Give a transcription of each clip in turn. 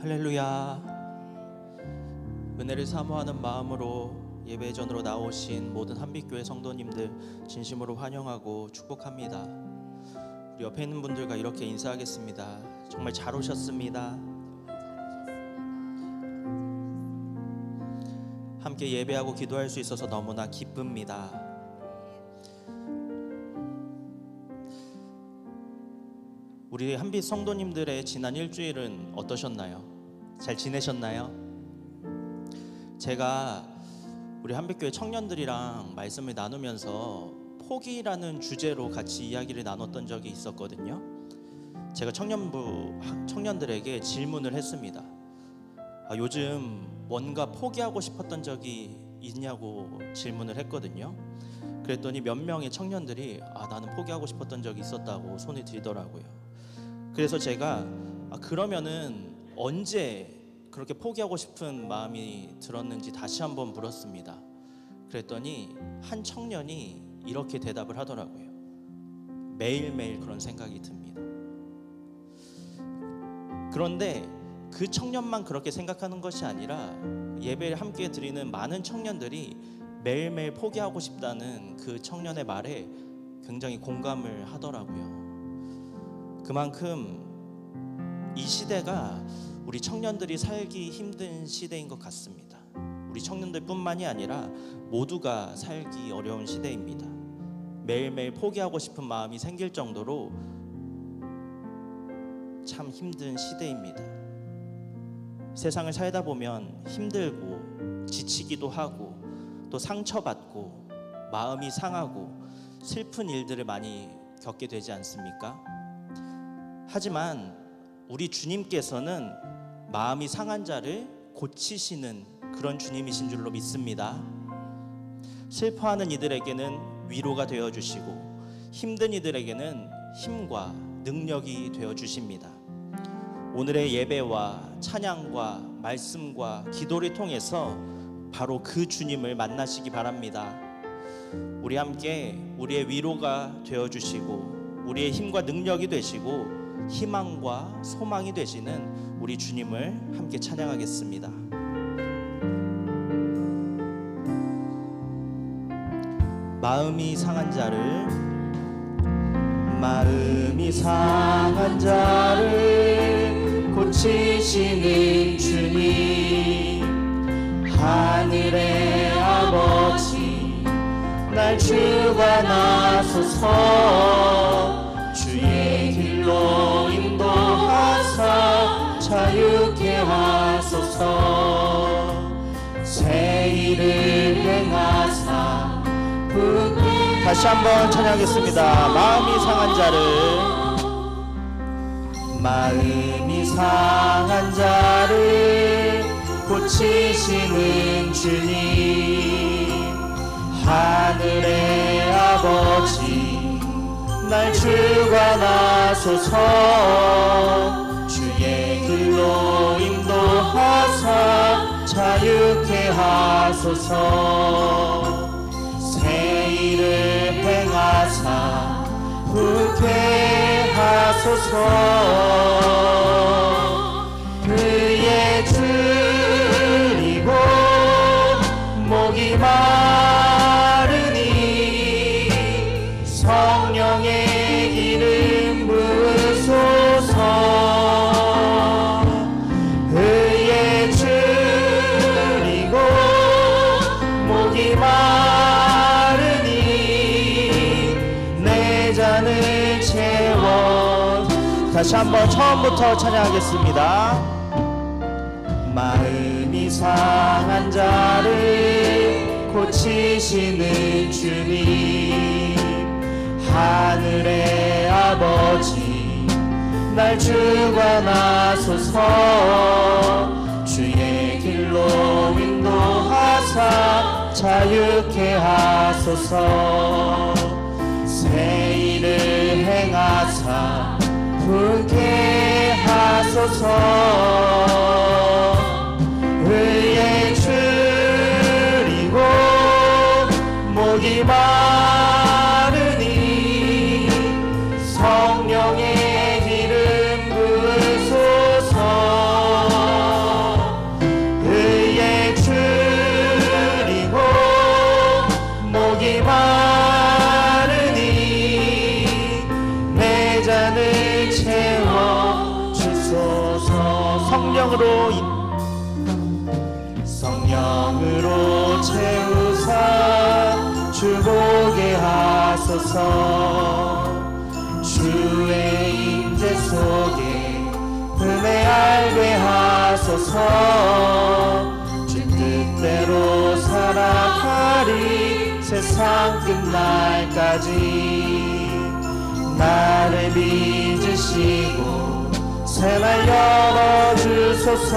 할렐루야. 은혜를 사모하는 마음으로 예배전으로 나오신 모든 한빛교회 성도님들 진심으로 환영하고 축복합니다. 우리 옆에 있는 분들과 이렇게 인사하겠습니다. 정말 잘 오셨습니다. 함께 예배하고 기도할 수 있어서 너무나 기쁩니다. 우리 한빛 성도님들의 지난 일주일은 어떠셨나요? 잘 지내셨나요? 제가 우리 한빛교회 청년들이랑 말씀을 나누면서 포기라는 주제로 같이 이야기를 나눴던 적이 있었거든요. 제가 청년들에게 질문을 했습니다. 요즘 뭔가 포기하고 싶었던 적이 있냐고 질문을 했거든요. 그랬더니 몇 명의 청년들이 나는 포기하고 싶었던 적이 있었다고 손을 들더라고요. 그래서 제가 그러면은 언제 그렇게 포기하고 싶은 마음이 들었는지 다시 한번 물었습니다. 그랬더니 한 청년이 이렇게 대답을 하더라고요. 매일매일 그런 생각이 듭니다. 그런데 그 청년만 그렇게 생각하는 것이 아니라 예배를 함께 드리는 많은 청년들이 매일매일 포기하고 싶다는 그 청년의 말에 굉장히 공감을 하더라고요. 그만큼 이 시대가 우리 청년들이 살기 힘든 시대인 것 같습니다. 우리 청년들뿐만이 아니라 모두가 살기 어려운 시대입니다. 매일매일 포기하고 싶은 마음이 생길 정도로 참 힘든 시대입니다. 세상을 살다 보면 힘들고 지치기도 하고 또 상처받고 마음이 상하고 슬픈 일들을 많이 겪게 되지 않습니까? 하지만 우리 주님께서는 마음이 상한 자를 고치시는 그런 주님이신 줄로 믿습니다. 슬퍼하는 이들에게는 위로가 되어주시고 힘든 이들에게는 힘과 능력이 되어주십니다. 오늘의 예배와 찬양과 말씀과 기도를 통해서 바로 그 주님을 만나시기 바랍니다. 우리 함께 우리의 위로가 되어주시고 우리의 힘과 능력이 되시고 희망과 소망이 되시는 우리 주님을 함께 찬양하겠습니다. 마음이 상한 자를 고치시는 주님, 하늘의 아버지 날 주관하소서. 주의 길로 인도하사 자유케 하소서. 새 일을 행하사 다시 한번 찬양하겠습니다. 마음이 상한 자를 고치시는 주님, 하늘의 아버지 날 주관하소서. 주의 길로 인도하사 자유케 하소서. 새 일을 행하사 후케 하소서. 그의 줄이고 목이 마르니 성령의 기름 부으소서. 그의 줄이고 목이 마르니 내 잔을 채워. 다시 한번 처음부터 찬양하겠습니다. 마음이 상한 자를 고치시는 주님, 하늘의 아버지 날 주관하소서. 주의 길로 인도하사 자유케 하소서. 새 일을 행하사 부게 하소서. 의의 줄이고 목이 마르니 성령의 기름 부으소서. 성령으로 채우사 주 보게 하소서. 주의 임재 속에 은혜 알게 하소서. 주 뜻대로 살아가리 세상 끝날까지. 나를 빚으시고 새날 열어주소서.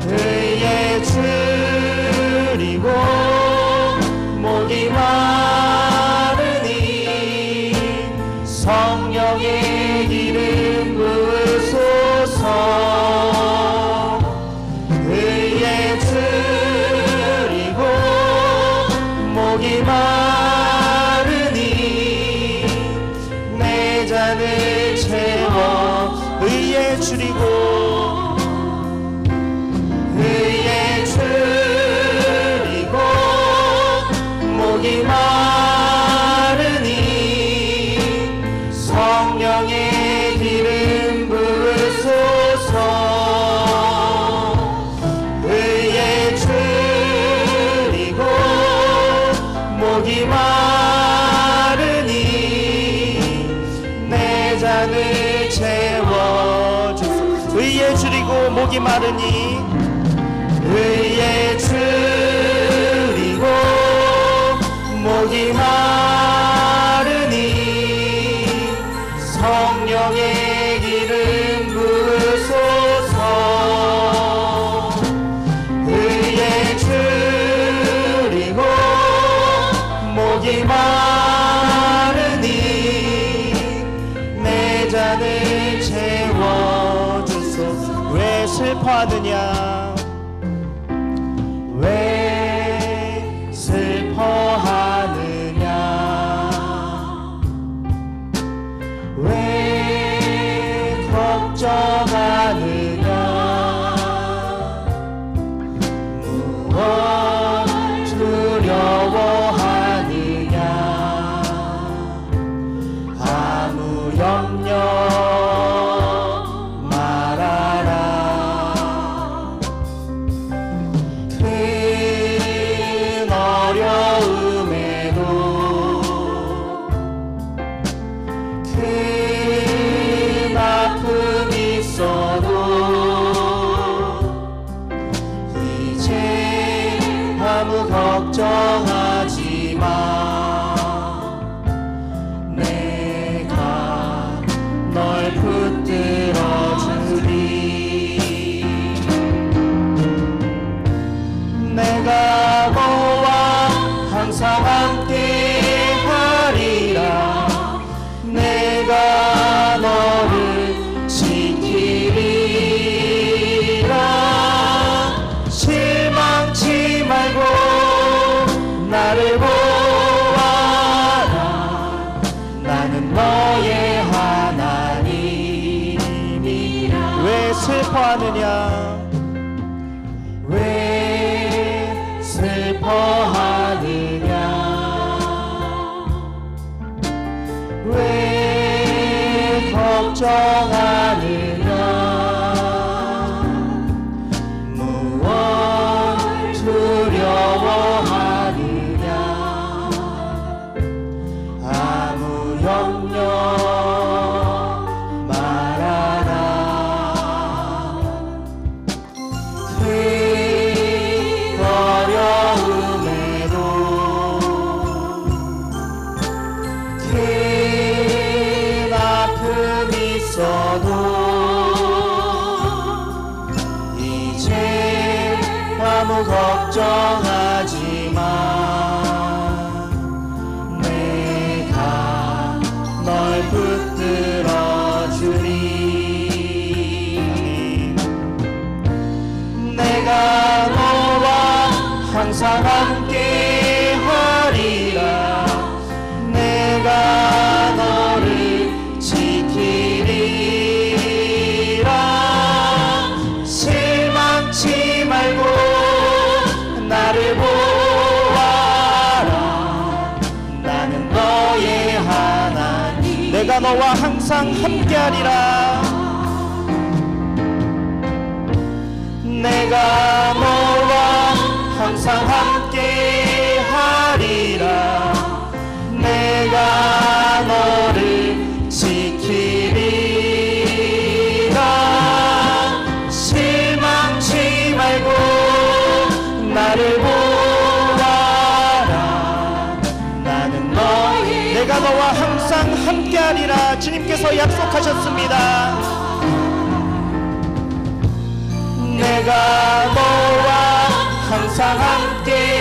의에 줄이고 목이 마르니 성령의 기름 부으소서. 의에 줄이고 목이 마르니 내 잔을 채워. 의에 줄이고 목이 마르니 성령의 기름 부으소서. 의에 줄이고 목이 마르니 내 잔을 채워주소서. 의에 줄이고 목이 마르니 의에 줄이고 목이 마르니 성령의 기름 부으소서. 의에 줄이고 목이 마르니 내 잔을 채워주소서. 왜 슬퍼하느냐 왜 슬퍼하느냐 왜 걱정하느냐 무엇 두려워하느냐 아무 염려 걱정하지 마. 내가 널 붙들어 주리. 내가 너와 항상 함께 하리라. 내가 너를 지키리라. 실망치 말고 나를 보아라. 나는 너의 하나님이라. 왜 슬퍼하느냐 왜 슬퍼하느냐 왜 걱정하느냐 무엇 두려워하느냐 아무 염려 말아라. 큰 어려움에도 큰 아픔이 있어도 이제 아무 걱정하지 마. 내가 널 붙들어 주리. 내가 너와 항상 함께 하리라. 내가 너를 지키리라. 실망치 말고 나를 보아라. 나는 너의 하나님. 내가 너와 항상 함께하리라. 내가 너와 항상 함께 하리라. 내가 너를 지키리라. 실망치 말고 나를 보아라. 나는 너희 내가 너와 항상 함께하리라. 주님께서 약속하셨습니다. 내가 너와 항상 함께하리라.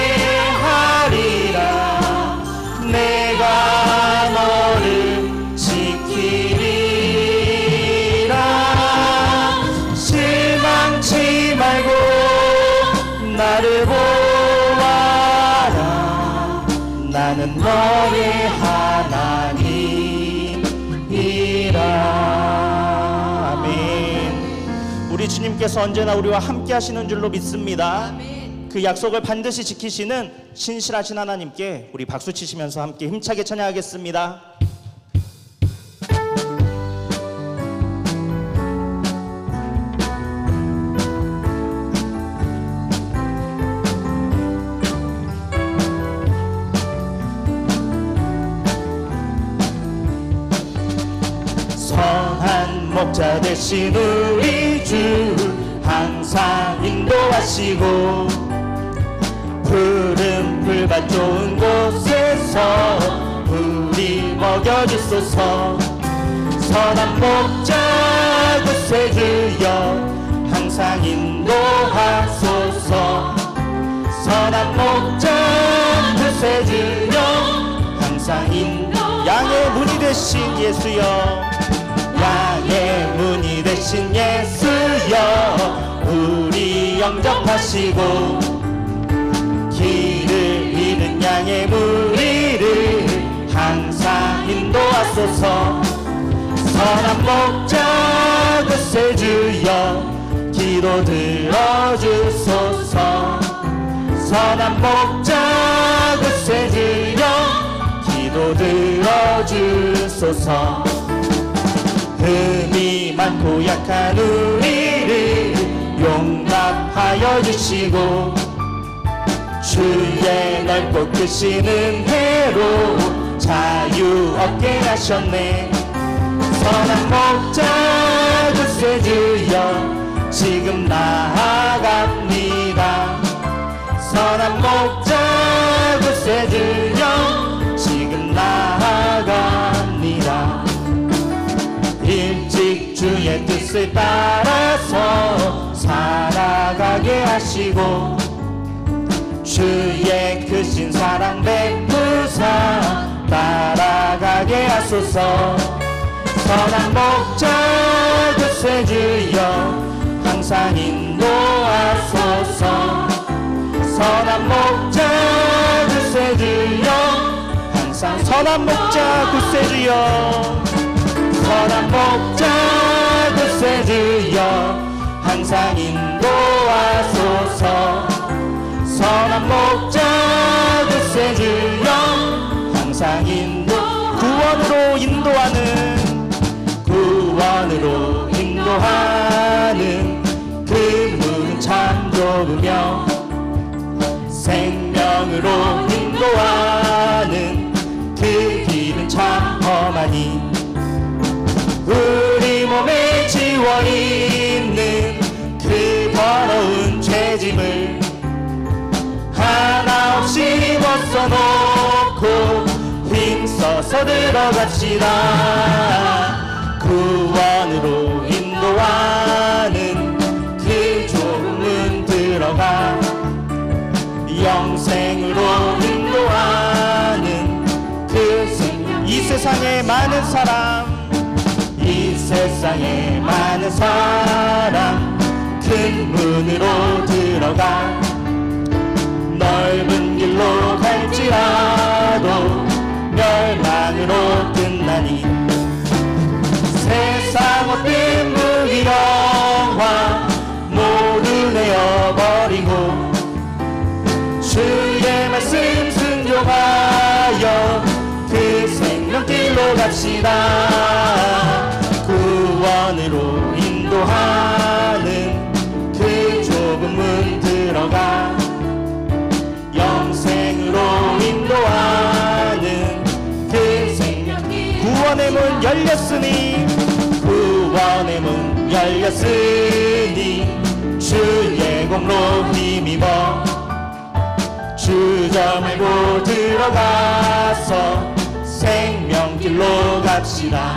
내가 너를 지키리라. 실망치 말고 나를 보아라. 나는 너의 하나님이라. 아멘. 우리 주님께서 언제나 우리와 함께 하시는 줄로 믿습니다. 그 약속을 반드시 지키시는 신실하신 하나님께 우리 박수 치시면서 함께 힘차게 찬양하겠습니다. 선한 목자 되신 우리 주 항상 인도하시고 푸른 풀밭 좋은 곳에서 우리 먹여주소서. 선한 목자 구세주여 항상 인도하소서. 선한 목자 구세주여 항상 양의 문이 되신 예수여. 양의 문이 되신 예수여 우리 영접하시고 길을 잃은 양의 무리를 항상 인도하소서. 선한 목자 구세주여 기도 들어주소서. 선한 목자 구세주여 기도 들어주소서. 흠이 많고 약한 우리를 용납하여 주시고 주의 넓고 크신 은혜로 자유 얻게 하셨네. 선한 목자 구세주여 지금 나아갑니다. 선한 목자 구세주여 지금 나아갑니다. 일찍 주의 뜻을 따라서 살아가게 하시고 주의 크신 사랑 베푸사 따라가게 하소서. 선한 목자 구세주여 항상 인도하소서. 선한 목자 구세주여 항상 선한 목자 구세주여 선한 목자 구세주여 항상 인도하소서. 선한 목자 구세주여 항상 구원으로 인도하는 그 문은 참 좁으며 생명으로 인도하는 그 길은 참 험하니 우리 몸에 지워 있는 그 더러운 죄짐을 하나 없이 벗어놓고 힘써서 들어갑시다. 구원으로 인도하는 그 좁은 문 들어가 영생으로 인도하는 그 생명. 이 세상에 많은 사람 큰 문으로 들어가 넓은 길로 갈지라도 멸망으로 끝나니 세상 어떤 무기력과 모두 내어버리고 주의 말씀 순종하여 그 생명길로 갑시다. 구원으로 인도하는 그 좁은 열렸으니 구원의 문 열렸으니 주의 공로 힘입어 주저 말고 들어가서 생명길로 갑시다.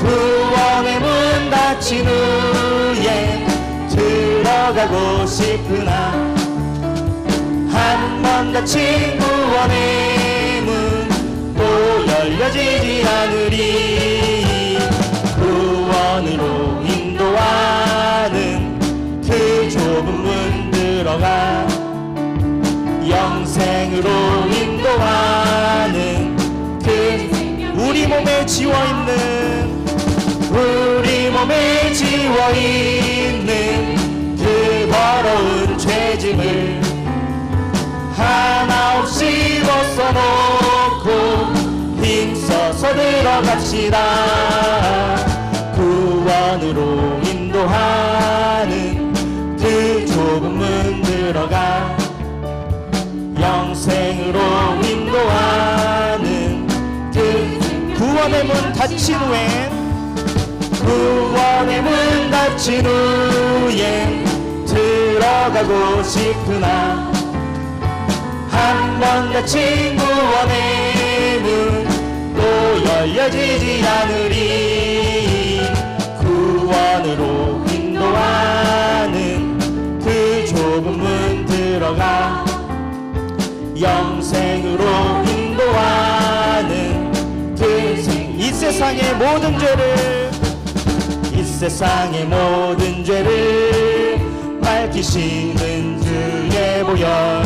구원의 문 닫힌 후에 들어가고 싶으나 한 번 닫힌 구원의 문 또 열려지지 않으리. 구원으로 인도하는 그 좁은 문 들어가 영생으로 인도하는 그 우리 몸에 지워있는 그 더러운 죄짐을 하나 없이 벗어놓고 힘써서 들어갑시다. 구원으로 인도하는 그 좁은 문 들어가 영생으로 인도하는 그 구원의 문 닫힌 후엔 구원의 문 닫힌 후에 들어가고 싶으나 한 번 닫힌 구원의 문 또 열려지지 않으리. 구원으로 인도하는 그 좁은 문 들어가 영생으로 인도하는 이 세상의 모든 죄를 밝히시는 주의 보혈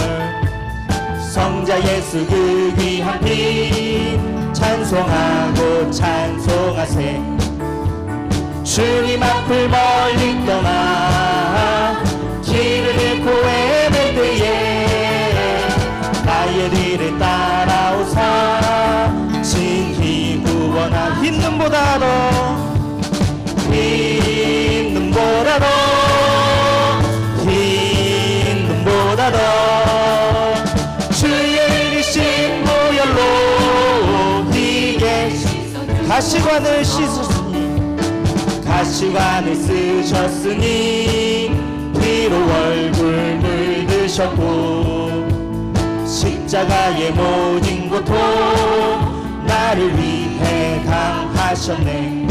성자 예수 그 귀한 피 찬송하고 찬송하세. 주님 앞을 멀리 떠나 길을 잃고 헤맬 때에 나의 뒤를 따라오사 진히 구원하 흰 눈보다도 주의 이르신 보혈로 희게 가시관을 씻으시니 가시관을 쓰셨으니 피로 얼굴 물드셨고 십자가의 모진 고통 나를 위해 당하셨네.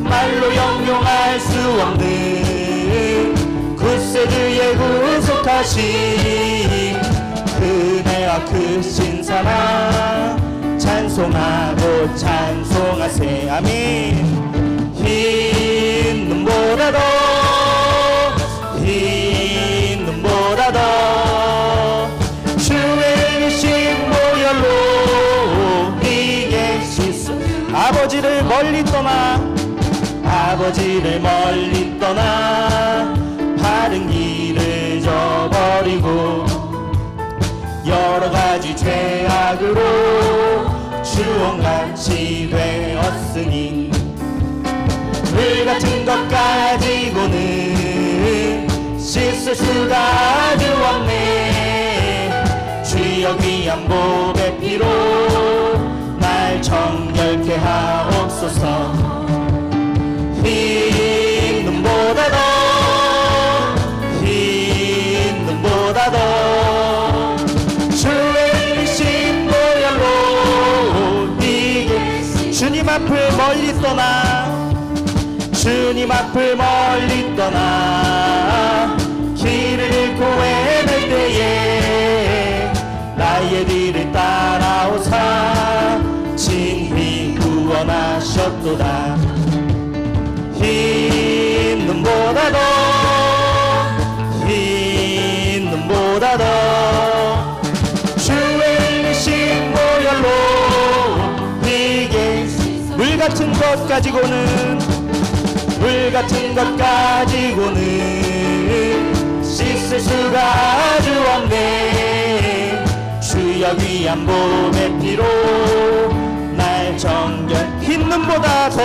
말로 형용할 수 없는 구세주의 구속하심 그네와 크신 사랑 찬송하고 찬송하세. 아멘. 흰 눈보다도 주의 이르신 보혈로 희게 씻어 아버지를 멀리 떠나 바른 길을 저버리고 여러가지 죄악으로 주홍같이 되었으니 물같은 것 가지고는 씻을 수가 아주 없네. 주여 귀한 보배 피로 날 정결케 하옵소서. 흰 눈보다도 주의 이르신 보혈로 희게 주님 앞을 멀리 떠나 길을 잃고 헤맬 때에 나의 뒤를 따라오사 진히 구원하셨도다. 흰 눈보다도 주의 이르신 보혈로 희게 물같은 것 가지고는 씻을 수가 아주 없네. 주여 귀한 보배 피로 날 정결 흰 눈보다도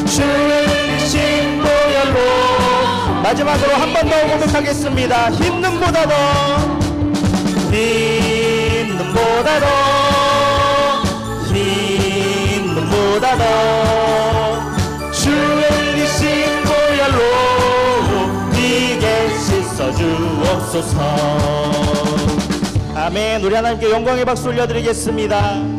주의 이르신 보혈로 마지막으로 한 번 더 고백하겠습니다. 힘 눈보다 더, 힘 눈보다 더, 힘 눈보다 더, 주 엘리신 보혈로 네게 씻어 주옵소서. 아멘. 우리 하나님께 영광의 박수 올려드리겠습니다.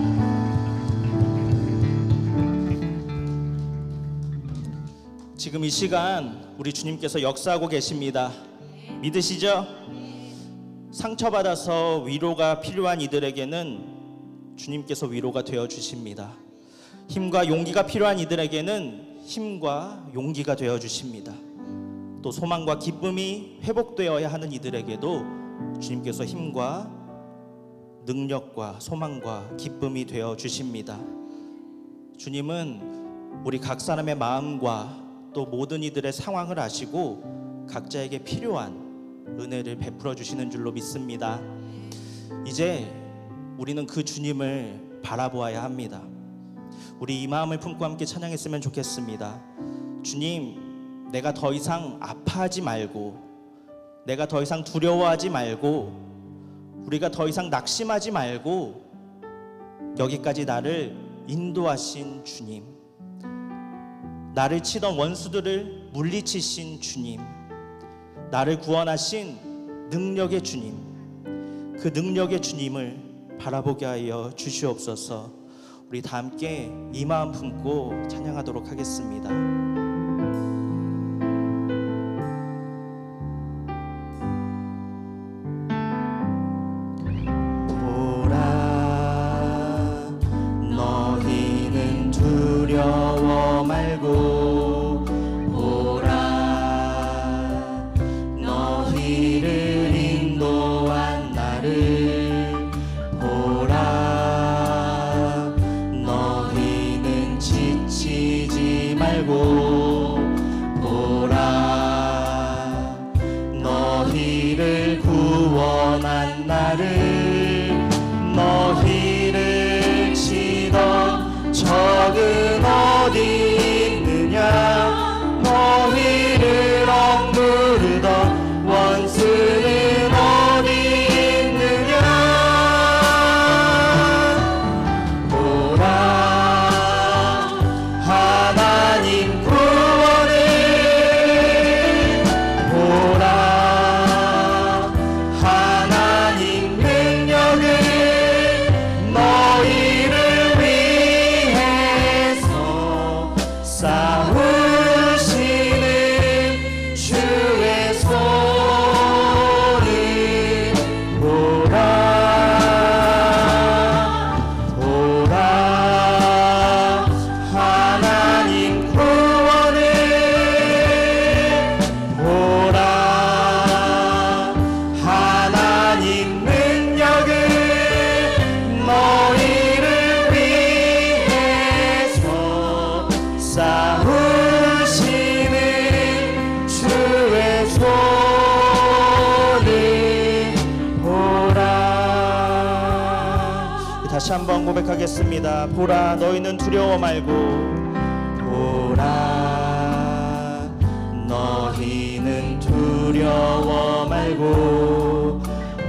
지금 이 시간 우리 주님께서 역사하고 계십니다. 믿으시죠? 상처받아서 위로가 필요한 이들에게는 주님께서 위로가 되어 주십니다. 힘과 용기가 필요한 이들에게는 힘과 용기가 되어 주십니다. 또 소망과 기쁨이 회복되어야 하는 이들에게도 주님께서 힘과 능력과 소망과 기쁨이 되어 주십니다. 주님은 우리 각 사람의 마음과 또 모든 이들의 상황을 아시고 각자에게 필요한 은혜를 베풀어 주시는 줄로 믿습니다. 이제 우리는 그 주님을 바라보아야 합니다. 우리 이 마음을 품고 함께 찬양했으면 좋겠습니다. 주님, 내가 더 이상 아파하지 말고, 내가 더 이상 두려워하지 말고, 우리가 더 이상 낙심하지 말고 여기까지 나를 인도하신 주님, 나를 치던 원수들을 물리치신 주님, 나를 구원하신 능력의 주님, 그 능력의 주님을 바라보게 하여 주시옵소서. 우리 다 함께 이 마음 품고 찬양하도록 하겠습니다. 두려워 말고 보라, 너희를 인도한 나를 보라. 너희는 지치지 말고 보라, 너희를 구원한 나를. 너희를 치던 적은 어디 있느냐, 너희를 억누르던 원수는 어디 있느냐. 보라, 하나님 구원을 보라, 하나님 능력을 너희를 싸우시는 주의 손을 보라. 보라, 하나님 구원을 보라, 하나님 능력을 너희를 위해서 싸우시는 주의 손을 보라. 다시 한번 고백하겠습니다. 보라, 너희는 두려워 말고 보라, 너희는 두려워 말고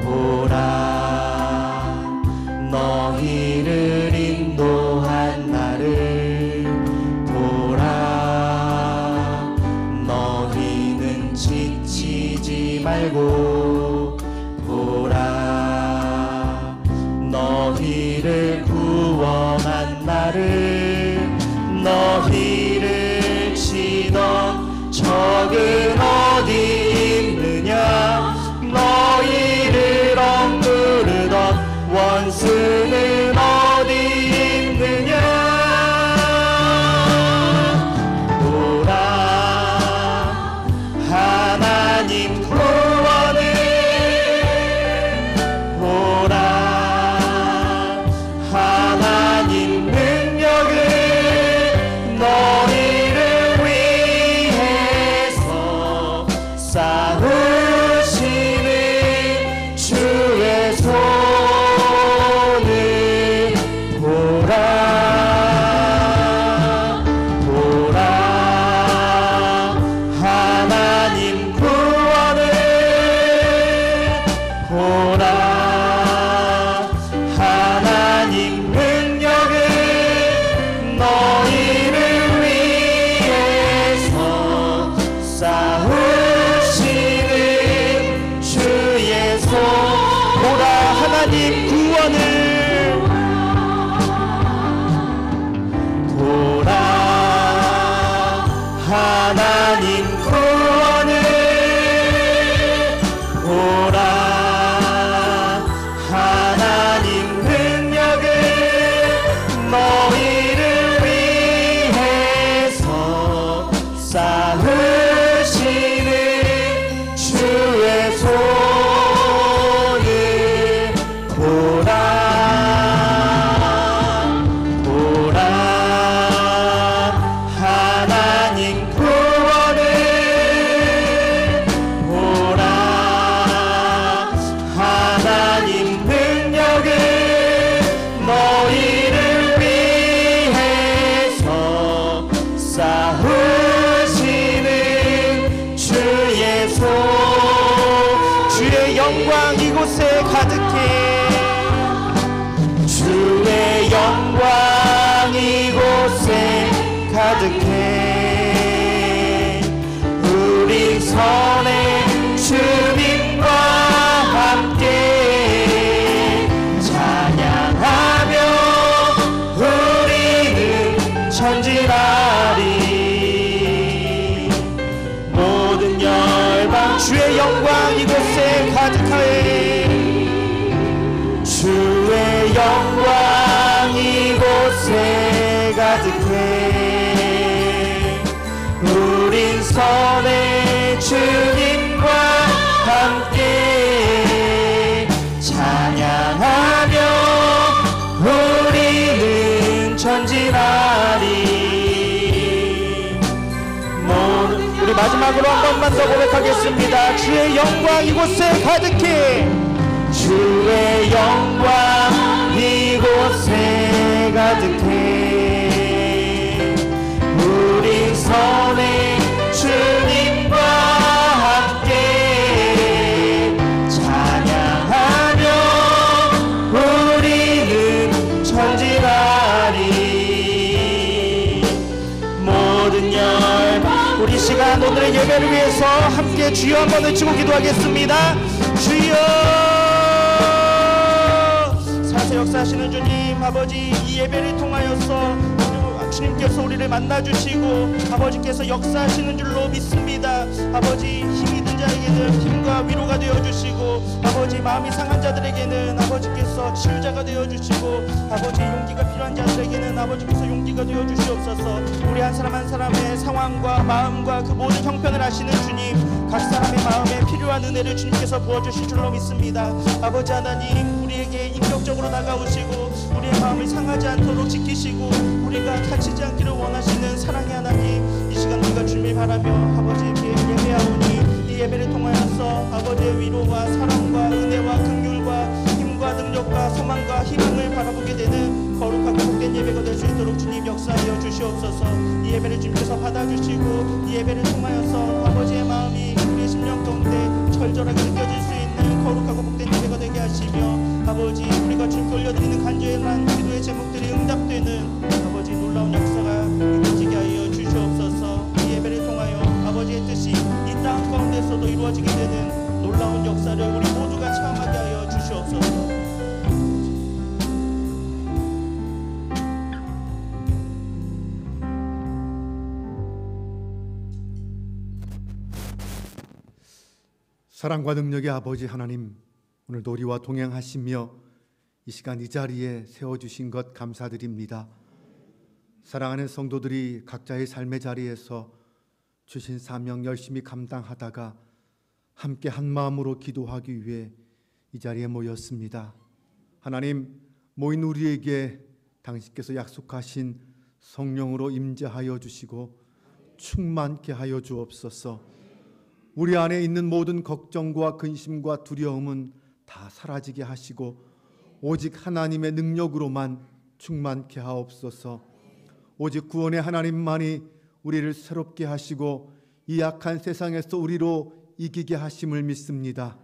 보라, 너희를 인도한 나를 보라. 너희는 지치지 말고 보라, 너희를 구원한 나를. 너희를 치던 적은 어디 있느냐, 너희를 억누르던 원수는 어디 있느냐. 하나님 구원을 보라, 하나님 능력을 보라 하나님 능력은 너희를 위해서 싸우시는 주의 손. 보라 하나님 구원을, 보라 하나님 구원을, 보라 하나님 능력을 너희를 위해서 쌓으시는 주의 손을 보라. 보라 하나님 구원을, 보라 하나님 능력을 너희를 위해서 쌓으시는 주의 손. 주의 영광 이곳에 가득해, 주의 영광 이곳에 가득해. 우리 선에 주님과 함께 찬양하며 우리는 전진하리. 모든 열방 주의 영광 이곳에 가득하에, 주의 영광 이곳에 가득해. 우린 선의 주님과 함께 찬양하며 우리는 전진하리. 우리 마지막으로 한 번만 더 고백하겠습니다. 주의 영광 이곳에 가득해, 주의 영광 이곳에 가득해. 우리 선의 주님과 함께 찬양하며 우리는 전진하리. 모든 열방 우리 시간 오늘의 예배를 위해서 함께 주여 한번 외치고 기도하겠습니다. 주여, 사세 역사하시는 주님, 아버지 이 예배를 통하여서 주님께서 우리를 만나주시고 아버지께서 역사하시는 줄로 믿습니다. 아버지 힘이 든 자에게는 힘과 위로가 되어주시고, 아버지 마음이 상한 자들에게는 아버지께서 치유자가 되어주시고, 아버지 용기가 필요한 자들에게는 아버지께서 용기가 되어주시옵소서. 우리 한 사람 한 사람의 상황과 마음과 그 모든 형편을 아시는 주님, 각 사람의 마음에 필요한 은혜를 주님께서 부어주실 줄로 믿습니다. 아버지 하나님, 우리에게 인격적으로 다가오시고 우리의 마음을 상하지 않도록 지키시고 우리가 다치지 않기를 원하시는 사랑의 하나님, 이 시간 우리가 주님을 바라며 아버지께 예배하오니 이 예배를 통하여서 아버지의 위로와 사랑과 은혜와 긍휼과 힘과 능력과 소망과 희망을 바라보게 되는 거룩하고 복된 예배가 될 수 있도록 주님 역사하여 주시옵소서. 이 예배를 주님께서 받아주시고 이 예배를 통하여서 아버지의 마음이 우리의 심령 가운데 절절하게 느껴질 수 있는 거룩하고 복된 예배가 되게 하시며, 아버지 우리가 주님께 올려드리는 간절한 기도의 제목들이 응답되는 아버지 놀라운 역사가 이루어지게 하여 주시옵소서. 이 예배를 통하여 아버지의 뜻이 이 땅 가운데서도 이루어지게 되는 놀라운 역사를 우리 모두가 체험하게 하여 주시옵소서. 사랑과 능력의 아버지 하나님, 오늘도 우리와 동행하시며 이 시간 이 자리에 세워주신 것 감사드립니다. 사랑하는 성도들이 각자의 삶의 자리에서 주신 사명 열심히 감당하다가 함께 한 마음으로 기도하기 위해 이 자리에 모였습니다. 하나님, 모인 우리에게 당신께서 약속하신 성령으로 임재하여 주시고 충만케 하여 주옵소서. 우리 안에 있는 모든 걱정과 근심과 두려움은 다 사라지게 하시고 오직 하나님의 능력으로만 충만케 하옵소서. 오직 구원의 하나님만이 우리를 새롭게 하시고 이 약한 세상에서 우리로 이기게 하심을 믿습니다.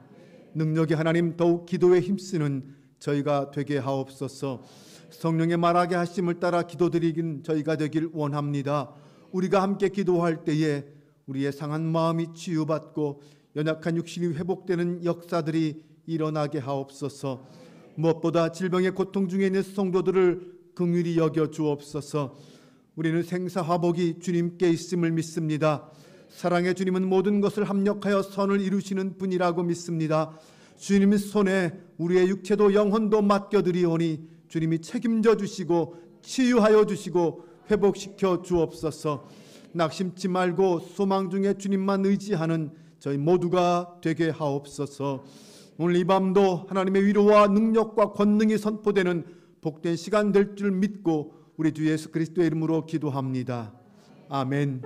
능력의 하나님, 더욱 기도에 힘쓰는 저희가 되게 하옵소서. 성령의 말하게 하심을 따라 기도드리긴 저희가 되길 원합니다. 우리가 함께 기도할 때에 우리의 상한 마음이 치유받고 연약한 육신이 회복되는 역사들이 일어나게 하옵소서. 무엇보다 질병의 고통 중에 있는 성도들을 긍휼히 여겨 주옵소서. 우리는 생사화복이 주님께 있음을 믿습니다. 사랑의 주님은 모든 것을 합력하여 선을 이루시는 분이라고 믿습니다. 주님 손에 우리의 육체도 영혼도 맡겨드리오니 주님이 책임져 주시고 치유하여 주시고 회복시켜 주옵소서. 낙심치 말고 소망 중에 주님만 의지하는 저희 모두가 되게 하옵소서. 오늘 이 밤도 하나님의 위로와 능력과 권능이 선포되는 복된 시간 될 줄 믿고 우리 주 예수 그리스도의 이름으로 기도합니다. 아멘.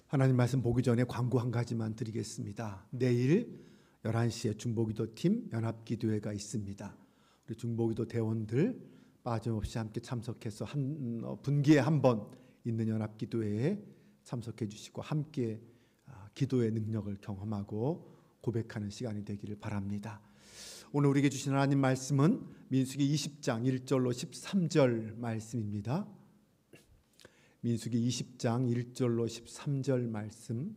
하나님 말씀 보기 전에 광고 한 가지만 드리겠습니다. 내일 11시에 중보기도팀 연합기도회가 있습니다. 우리 중보기도 대원들 빠짐없이 함께 참석해서 분기에 한 번 있는 연합기도회에 참석해 주시고 함께 기도의 능력을 경험하고 고백하는 시간이 되기를 바랍니다. 오늘 우리에게 주신 하나님 말씀은 민수기 20장 1절로 13절 말씀입니다. 민수기 20장 1절로 13절 말씀,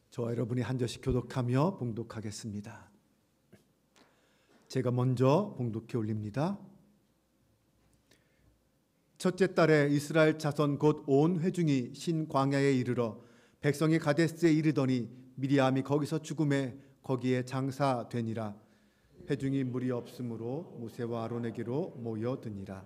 저와 여러분이 한 절씩 교독하며 봉독하겠습니다. 제가 먼저 봉독해 올립니다. 첫째 달에 이스라엘 자손 곧 온 회중이 신 광야에 이르러 백성이 가데스에 이르더니 미리암이 거기서 죽음에 거기에 장사되니라. 회중이 물이 없으므로 모세와 아론에게로 모여드니라.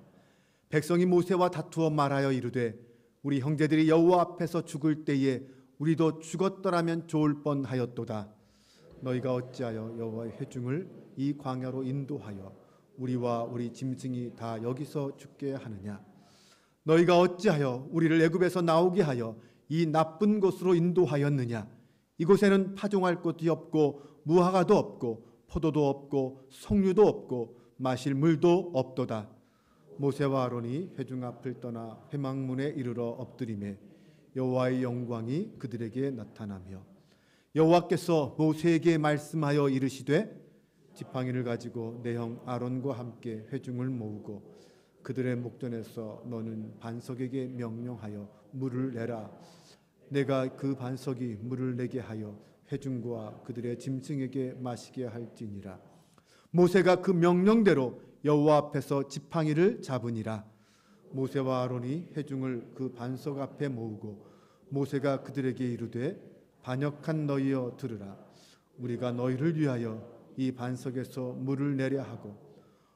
백성이 모세와 다투어 말하여 이르되 우리 형제들이 여호와 앞에서 죽을 때에 우리도 죽었더라면 좋을 뻔하였도다. 너희가 어찌하여 여호와의 회중을 이 광야로 인도하여 우리와 우리 짐승이 다 여기서 죽게 하느냐? 너희가 어찌하여 우리를 애굽에서 나오게 하여 이 나쁜 곳으로 인도하였느냐? 이곳에는 파종할 곳이 없고 무화과도 없고 포도도 없고 석류도 없고 마실 물도 없도다. 모세와 아론이 회중 앞을 떠나 회막문에 이르러 엎드리매 여호와의 영광이 그들에게 나타나며 여호와께서 모세에게 말씀하여 이르시되 지팡이를 가지고 내 형 아론과 함께 회중을 모으고 그들의 목전에서 너는 반석에게 명령하여 물을 내라. 내가 그 반석이 물을 내게 하여 회중과 그들의 짐승에게 마시게 할지니라. 모세가 그 명령대로 여호와 앞에서 지팡이를 잡으니라. 모세와 아론이 회중을 그 반석 앞에 모으고 모세가 그들에게 이르되 반역한 너희여 들으라. 우리가 너희를 위하여 이 반석에서 물을 내려 하고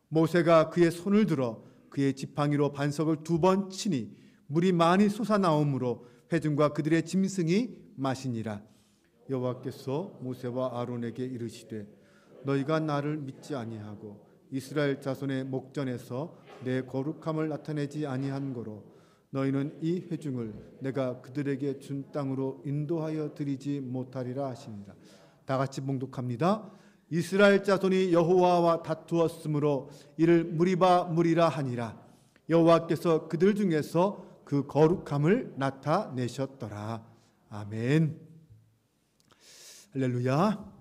모세가 그의 손을 들어 그의 지팡이로 반석을 2번 치니 물이 많이 솟아나오므로 회중과 그들의 짐승이 마시니라. 여호와께서 모세와 아론에게 이르시되 너희가 나를 믿지 아니하고 이스라엘 자손의 목전에서 내 거룩함을 나타내지 아니한 거로 너희는 이 회중을 내가 그들에게 준 땅으로 인도하여 드리지 못하리라 하시니라. 다 같이 봉독합니다. 이스라엘 자손이 여호와와 다투었으므로 이를 무리바 무리라 하니라. 여호와께서 그들 중에서 그 거룩함을 나타내셨더라. 아멘. 할렐루야.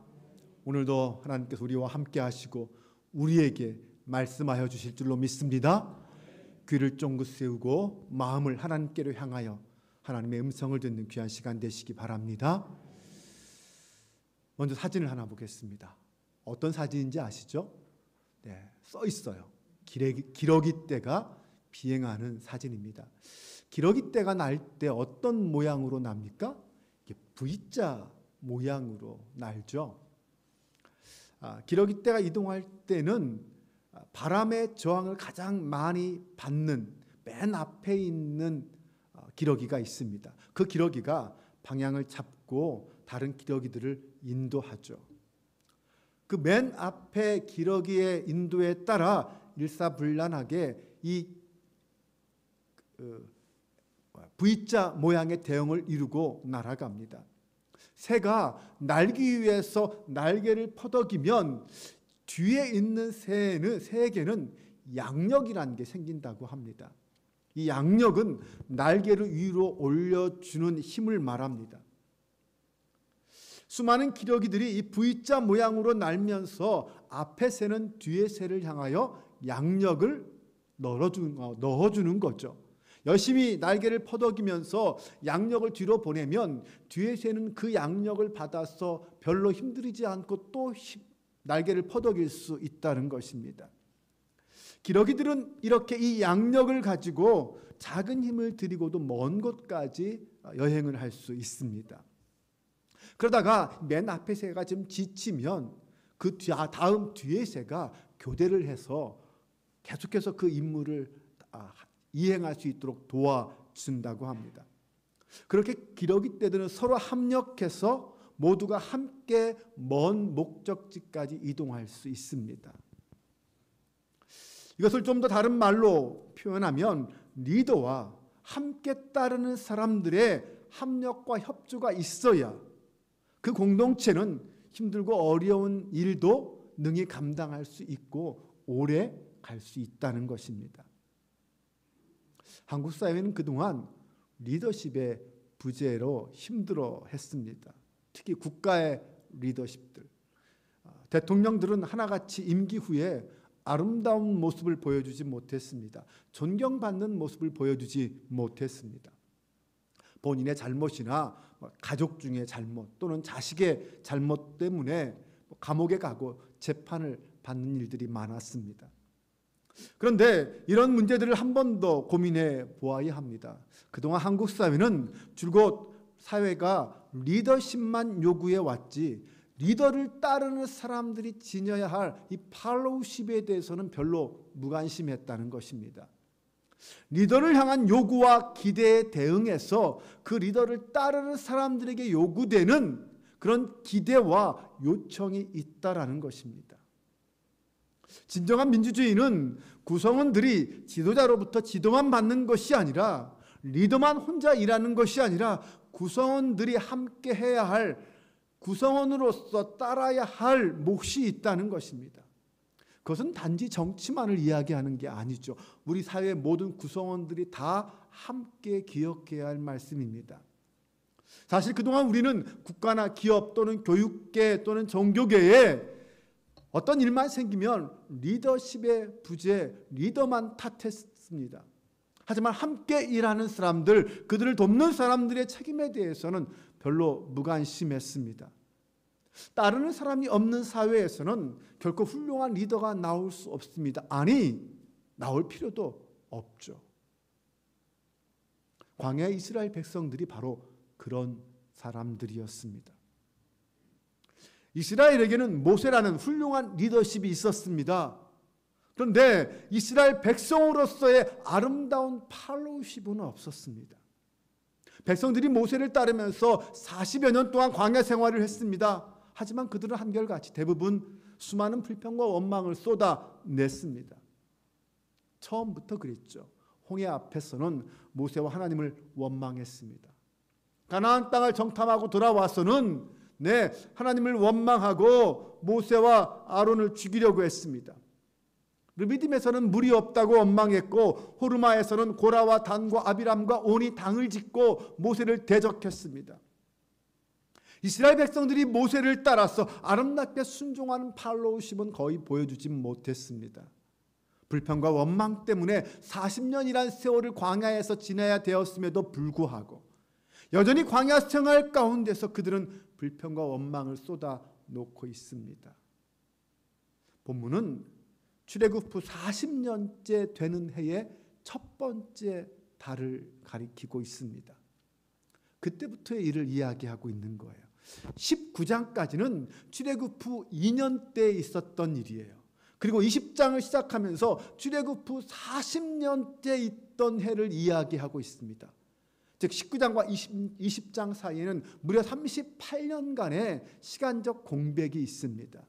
오늘도 하나님께서 우리와 함께 하시고 우리에게 말씀하여 주실 줄로 믿습니다. 귀를 쫑긋 세우고 마음을 하나님께로 향하여 하나님의 음성을 듣는 귀한 시간 되시기 바랍니다. 먼저 사진을 하나 보겠습니다. 어떤 사진인지 아시죠? 네, 써 있어요. 기러기 떼가 비행하는 사진입니다. 기러기 떼가 날 때 어떤 모양으로 납니까? V자 모양으로 날죠. 기러기 떼가 이동할 때는 바람의 저항을 가장 많이 받는 맨 앞에 있는 기러기가 있습니다. 그 기러기가 방향을 잡고 다른 기러기들을 인도하죠. 그 맨 앞에 기러기의 인도에 따라 일사불란하게 이 V자 모양의 대형을 이루고 날아갑니다. 새가 날기 위해서 날개를 퍼덕이면 뒤에 있는 새에게는 양력이라는 게 생긴다고 합니다. 이 양력은 날개를 위로 올려주는 힘을 말합니다. 수많은 기러기들이 이 V자 모양으로 날면서 앞에 새는 뒤에 새를 향하여 양력을 넣어주는 거죠. 열심히 날개를 퍼덕이면서 양력을 뒤로 보내면 뒤에 새는 그 양력을 받아서 별로 힘들이지 않고 또 날개를 퍼덕일 수 있다는 것입니다. 기러기들은 이렇게 이 양력을 가지고 작은 힘을 들이고도 먼 곳까지 여행을 할 수 있습니다. 그러다가 맨 앞에 새가 좀 지치면 그 다음 뒤에 새가 교대를 해서 계속해서 그 임무를 이행할 수 있도록 도와준다고 합니다. 그렇게 기러기 떼들은 서로 합력해서 모두가 함께 먼 목적지까지 이동할 수 있습니다. 이것을 좀 더 다른 말로 표현하면 리더와 함께 따르는 사람들의 합력과 협조가 있어야 그 공동체는 힘들고 어려운 일도 능히 감당할 수 있고 오래 갈 수 있다는 것입니다. 한국 사회는 그동안 리더십의 부재로 힘들어했습니다. 특히 국가의 리더십들. 대통령들은 하나같이 임기 후에 아름다운 모습을 보여주지 못했습니다. 존경받는 모습을 보여주지 못했습니다. 본인의 잘못이나 가족 중의 잘못 또는 자식의 잘못 때문에 감옥에 가고 재판을 받는 일들이 많았습니다. 그런데 이런 문제들을 한 번 더 고민해 보아야 합니다. 그동안 한국 사회는 줄곧 사회가 리더십만 요구해 왔지 리더를 따르는 사람들이 지녀야 할 이 팔로우십에 대해서는 별로 무관심했다는 것입니다. 리더를 향한 요구와 기대에 대응해서 그 리더를 따르는 사람들에게 요구되는 그런 기대와 요청이 있다라는 것입니다. 진정한 민주주의는 구성원들이 지도자로부터 지도만 받는 것이 아니라 리더만 혼자 일하는 것이 아니라 구성원들이 함께 해야 할 구성원으로서 따라야 할 몫이 있다는 것입니다. 그것은 단지 정치만을 이야기하는 게 아니죠. 우리 사회의 모든 구성원들이 다 함께 기억해야 할 말씀입니다. 사실 그동안 우리는 국가나 기업 또는 교육계 또는 종교계에 어떤 일만 생기면 리더십의 부재, 리더만 탓했습니다. 하지만 함께 일하는 사람들, 그들을 돕는 사람들의 책임에 대해서는 별로 무관심했습니다. 따르는 사람이 없는 사회에서는 결코 훌륭한 리더가 나올 수 없습니다. 아니, 나올 필요도 없죠. 광야의 이스라엘 백성들이 바로 그런 사람들이었습니다. 이스라엘에게는 모세라는 훌륭한 리더십이 있었습니다. 그런데 이스라엘 백성으로서의 아름다운 팔로우십은 없었습니다. 백성들이 모세를 따르면서 40여 년 동안 광야 생활을 했습니다. 하지만 그들은 한결같이 대부분 수많은 불평과 원망을 쏟아냈습니다. 처음부터 그랬죠. 홍해 앞에서는 모세와 하나님을 원망했습니다. 가나안 땅을 정탐하고 돌아와서는 하나님을 원망하고 모세와 아론을 죽이려고 했습니다. 르비딤에서는 물이 없다고 원망했고 호르마에서는 고라와 단과 아비람과 온이 당을 짓고 모세를 대적했습니다. 이스라엘 백성들이 모세를 따라서 아름답게 순종하는 팔로우십은 거의 보여주지 못했습니다. 불평과 원망 때문에 40년이란 세월을 광야에서 지내야 되었음에도 불구하고 여전히 광야 생활 가운데서 그들은 불평과 원망을 쏟아놓고 있습니다. 본문은 출애굽 후 40년째 되는 해의 첫 번째 달을 가리키고 있습니다. 그때부터의 일을 이야기하고 있는 거예요. 19장까지는 출애굽 후 2년 때 있었던 일이에요. 그리고 20장을 시작하면서 출애굽 후 40년째 있던 해를 이야기하고 있습니다. 즉 19장과 20장 사이에는 무려 38년간의 시간적 공백이 있습니다.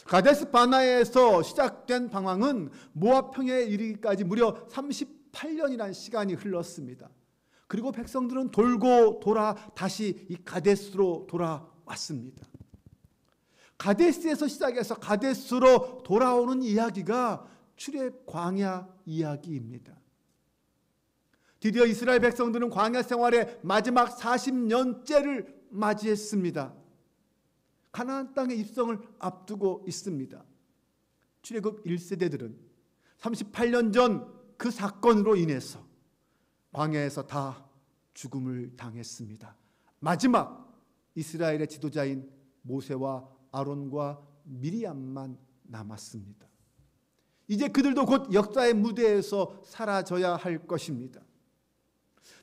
가데스 바나에서 시작된 방황은 모압 평야에 이르기까지 무려 38 38년이라는 시간이 흘렀습니다. 그리고 백성들은 돌고 돌아 다시 이 가데스로 돌아왔습니다. 가데스에서 시작해서 가데스로 돌아오는 이야기가 출애굽 광야 이야기입니다. 드디어 이스라엘 백성들은 광야 생활의 마지막 40년째를 맞이했습니다. 가나안 땅의 입성을 앞두고 있습니다. 출애굽 1세대들은 38년 전 그 사건으로 인해서 광야에서 다 죽음을 당했습니다. 마지막 이스라엘의 지도자인 모세와 아론과 미리암만 남았습니다. 이제 그들도 곧 역사의 무대에서 사라져야 할 것입니다.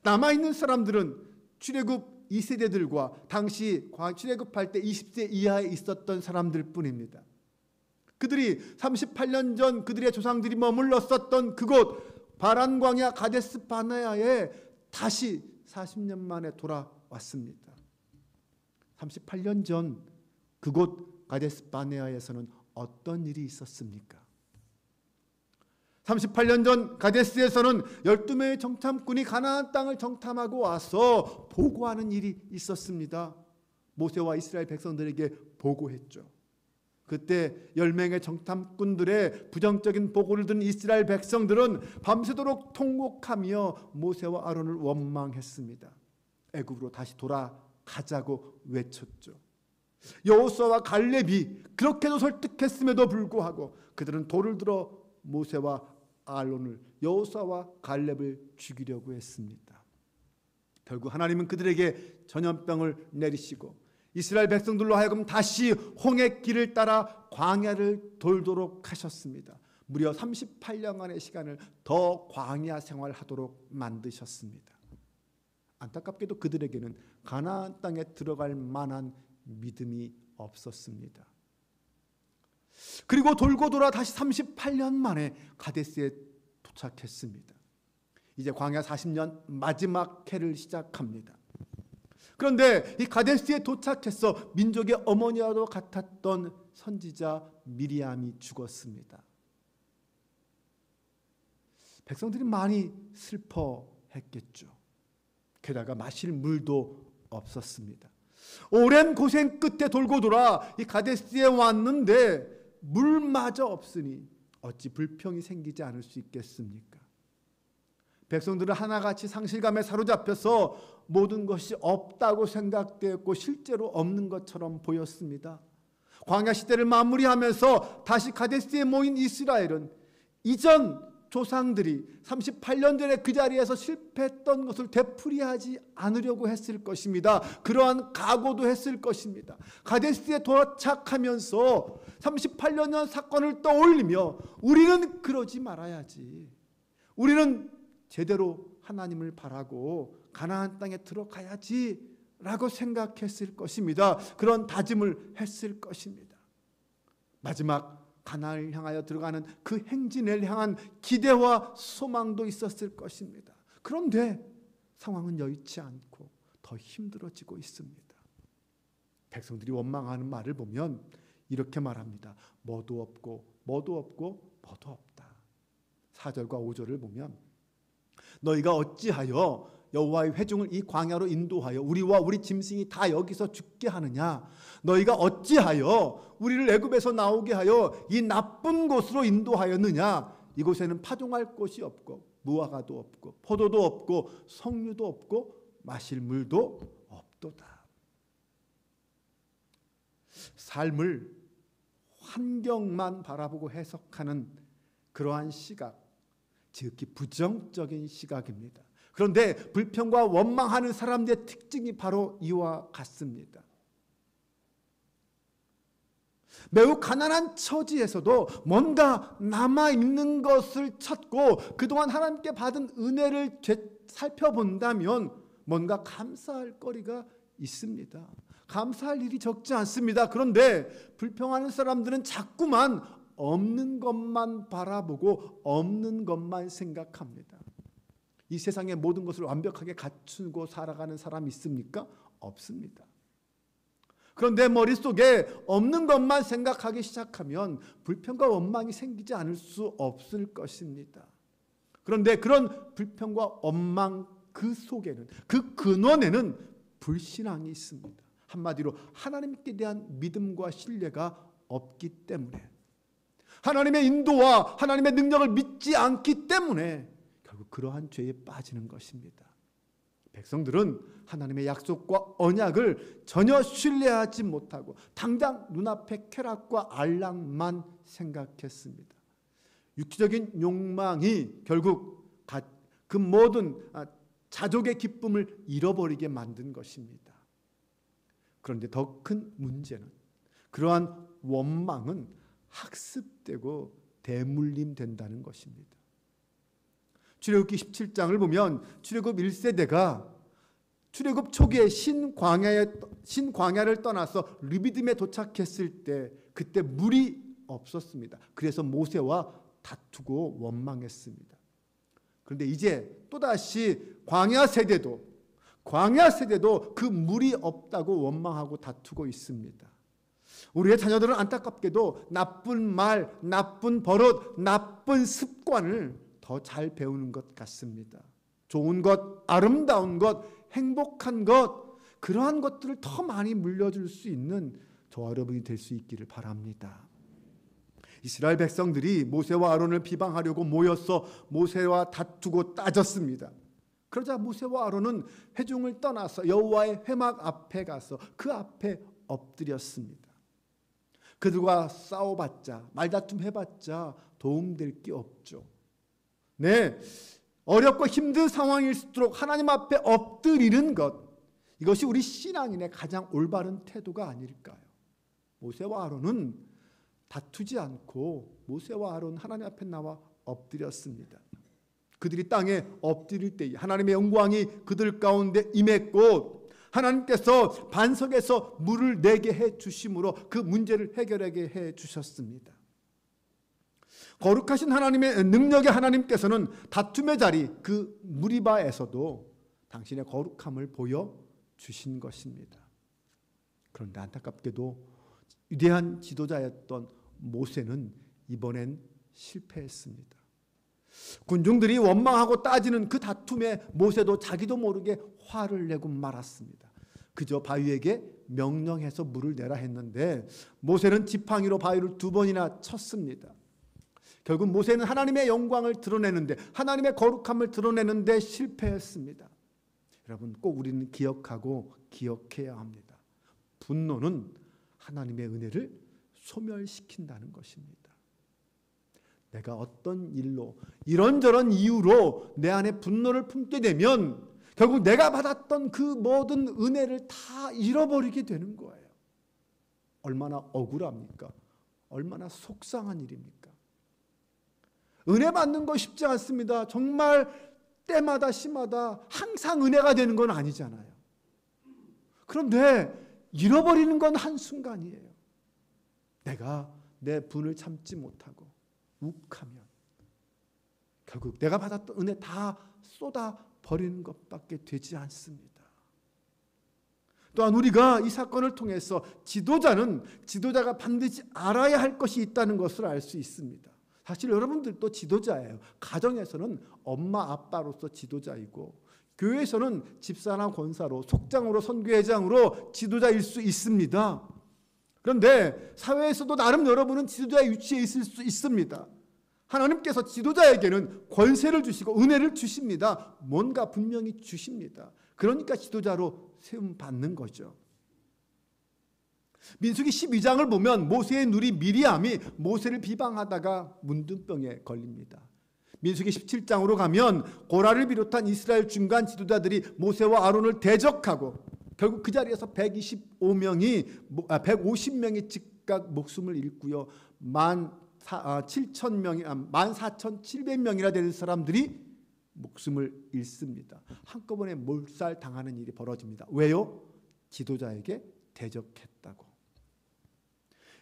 남아있는 사람들은 출애굽 2세대들과 당시 출애굽할 때 20세 이하에 있었던 사람들 뿐입니다. 그들이 38년 전 그들의 조상들이 머물렀었던 그곳 바란 광야 가데스 바네아에 다시 40년 만에 돌아왔습니다. 38년 전 그곳 가데스 바네아에서는 어떤 일이 있었습니까? 38년 전 가데스에서는 12명의 정탐꾼이 가나안 땅을 정탐하고 와서 보고하는 일이 있었습니다. 모세와 이스라엘 백성들에게 보고했죠. 그때 10명의 정탐꾼들의 부정적인 보고를 들은 이스라엘 백성들은 밤새도록 통곡하며 모세와 아론을 원망했습니다. 애굽으로 다시 돌아가자고 외쳤죠. 여호수아와 갈렙이 그렇게도 설득했음에도 불구하고 그들은 돌을 들어 모세와 아론을, 여호수아와 갈렙을 죽이려고 했습니다. 결국 하나님은 그들에게 전염병을 내리시고 이스라엘 백성들로 하여금 다시 홍해 길을 따라 광야를 돌도록 하셨습니다. 무려 38년간의 시간을 더 광야 생활하도록 만드셨습니다. 안타깝게도 그들에게는 가나안 땅에 들어갈 만한 믿음이 없었습니다. 그리고 돌고 돌아 다시 38년 만에 가데스에 도착했습니다. 이제 광야 40년 마지막 해를 시작합니다. 그런데 이 가데스에 도착해서 민족의 어머니와도 같았던 선지자 미리암이 죽었습니다. 백성들이 많이 슬퍼했겠죠. 게다가 마실 물도 없었습니다. 오랜 고생 끝에 돌고 돌아 이 가데스에 왔는데 물마저 없으니 어찌 불평이 생기지 않을 수 있겠습니까? 백성들은 하나같이 상실감에 사로잡혀서 모든 것이 없다고 생각되었고 실제로 없는 것처럼 보였습니다. 광야 시대를 마무리하면서 다시 가데스에 모인 이스라엘은 이전 조상들이 38년 전에 그 자리에서 실패했던 것을 되풀이하지 않으려고 했을 것입니다. 그러한 각오도 했을 것입니다. 가데스에 도착하면서 38년 전 사건을 떠올리며 우리는 그러지 말아야지. 우리는 제대로 하나님을 바라고 가나안 땅에 들어가야지 라고 생각했을 것입니다. 그런 다짐을 했을 것입니다. 마지막 가나안을 향하여 들어가는 그 행진을 향한 기대와 소망도 있었을 것입니다. 그런데 상황은 여의치 않고 더 힘들어지고 있습니다. 백성들이 원망하는 말을 보면 이렇게 말합니다. 뭐도 없고 뭐도 없고 뭐도 없다. 4절과 5절을 보면 너희가 어찌하여 여호와의 회중을 이 광야로 인도하여 우리와 우리 짐승이 다 여기서 죽게 하느냐? 너희가 어찌하여 우리를 애굽에서 나오게 하여 이 나쁜 곳으로 인도하였느냐? 이곳에는 파종할 곳이 없고 무화과도 없고 포도도 없고 석류도 없고 마실 물도 없도다. 삶을 환경만 바라보고 해석하는 그러한 시각, 지극히 부정적인 시각입니다. 그런데 불평과 원망하는 사람들의 특징이 바로 이와 같습니다. 매우 가난한 처지에서도 뭔가 남아있는 것을 찾고 그동안 하나님께 받은 은혜를 살펴본다면 뭔가 감사할 거리가 있습니다. 감사할 일이 적지 않습니다. 그런데 불평하는 사람들은 자꾸만 없는 것만 바라보고 없는 것만 생각합니다. 이 세상의 모든 것을 완벽하게 갖추고 살아가는 사람이 있습니까? 없습니다. 그런데 머릿속에 없는 것만 생각하기 시작하면 불평과 원망이 생기지 않을 수 없을 것입니다. 그런데 그런 불평과 원망 그 속에는, 그 근원에는 불신앙이 있습니다. 한마디로 하나님께 대한 믿음과 신뢰가 없기 때문에, 하나님의 인도와 하나님의 능력을 믿지 않기 때문에 결국 그러한 죄에 빠지는 것입니다. 백성들은 하나님의 약속과 언약을 전혀 신뢰하지 못하고 당장 눈앞의 쾌락과 안락만 생각했습니다. 육체적인 욕망이 결국 그 모든 자족의 기쁨을 잃어버리게 만든 것입니다. 그런데 더 큰 문제는 그러한 원망은 학습되고 대물림된다는 것입니다. 출애굽기 17장을 보면 출애굽 1세대가 출애굽 초기에 신광야를 떠나서 르비딤에 도착했을 때 그때 물이 없었습니다. 그래서 모세와 다투고 원망했습니다. 그런데 이제 또다시 광야 세대도 그 물이 없다고 원망하고 다투고 있습니다. 우리의 자녀들은 안타깝게도 나쁜 말, 나쁜 버릇, 나쁜 습관을 더 잘 배우는 것 같습니다. 좋은 것, 아름다운 것, 행복한 것, 그러한 것들을 더 많이 물려줄 수 있는 저와 여러분이 될 수 있기를 바랍니다. 이스라엘 백성들이 모세와 아론을 비방하려고 모여서 모세와 다투고 따졌습니다. 그러자 모세와 아론은 회중을 떠나서 여호와의 회막 앞에 가서 그 앞에 엎드렸습니다. 그들과 싸워봤자, 말다툼 해봤자 도움될 게 없죠. 네, 어렵고 힘든 상황일수록 하나님 앞에 엎드리는 것, 이것이 우리 신앙인의 가장 올바른 태도가 아닐까요? 모세와 아론은 다투지 않고 모세와 아론 하나님 앞에 나와 엎드렸습니다. 그들이 땅에 엎드릴 때 하나님의 영광이 그들 가운데 임했고 하나님께서 반석에서 물을 내게 해 주심으로 그 문제를 해결하게 해 주셨습니다. 거룩하신 하나님의 능력의 하나님께서는 다툼의 자리 그 무리바에서도 당신의 거룩함을 보여 주신 것입니다. 그런데 안타깝게도 위대한 지도자였던 모세는 이번엔 실패했습니다. 군중들이 원망하고 따지는 그 다툼에 모세도 자기도 모르게 화를 내고 말았습니다. 그저 바위에게 명령해서 물을 내라 했는데 모세는 지팡이로 바위를 2번이나 쳤습니다. 결국 모세는 하나님의 영광을 드러내는데, 하나님의 거룩함을 드러내는데 실패했습니다. 여러분, 꼭 우리는 기억하고 기억해야 합니다. 분노는 하나님의 은혜를 소멸시킨다는 것입니다. 내가 어떤 일로 이런저런 이유로 내 안에 분노를 품게 되면 결국 내가 받았던 그 모든 은혜를 다 잃어버리게 되는 거예요. 얼마나 억울합니까? 얼마나 속상한 일입니까? 은혜 받는 거 쉽지 않습니다. 정말 때마다 시마다 항상 은혜가 되는 건 아니잖아요. 그런데 잃어버리는 건 한순간이에요. 내가 내 분을 참지 못하고 욱하면 결국 내가 받았던 은혜 다 쏟아버리는 것밖에 되지 않습니다. 또한 우리가 이 사건을 통해서 지도자가 반드시 알아야 할 것이 있다는 것을 알 수 있습니다. 사실 여러분들도 지도자예요. 가정에서는 엄마 아빠로서 지도자이고, 교회에서는 집사나 권사로, 속장으로, 선교회장으로 지도자일 수 있습니다. 그런데 사회에서도 나름 여러분은 지도자의 위치에 있을 수 있습니다. 하나님께서 지도자에게는 권세를 주시고 은혜를 주십니다. 뭔가 분명히 주십니다. 그러니까 지도자로 세움 받는 거죠. 민수기 12장을 보면 모세의 누리 미리암이 모세를 비방하다가 문둥병에 걸립니다. 민수기 17장으로 가면 고라를 비롯한 이스라엘 중간 지도자들이 모세와 아론을 대적하고 결국 그 자리에서 150명이 즉각 목숨을 잃고요. 14,700명이나 되는 사람들이 목숨을 잃습니다. 한꺼번에 몰살당하는 일이 벌어집니다. 왜요? 지도자에게 대적했다고.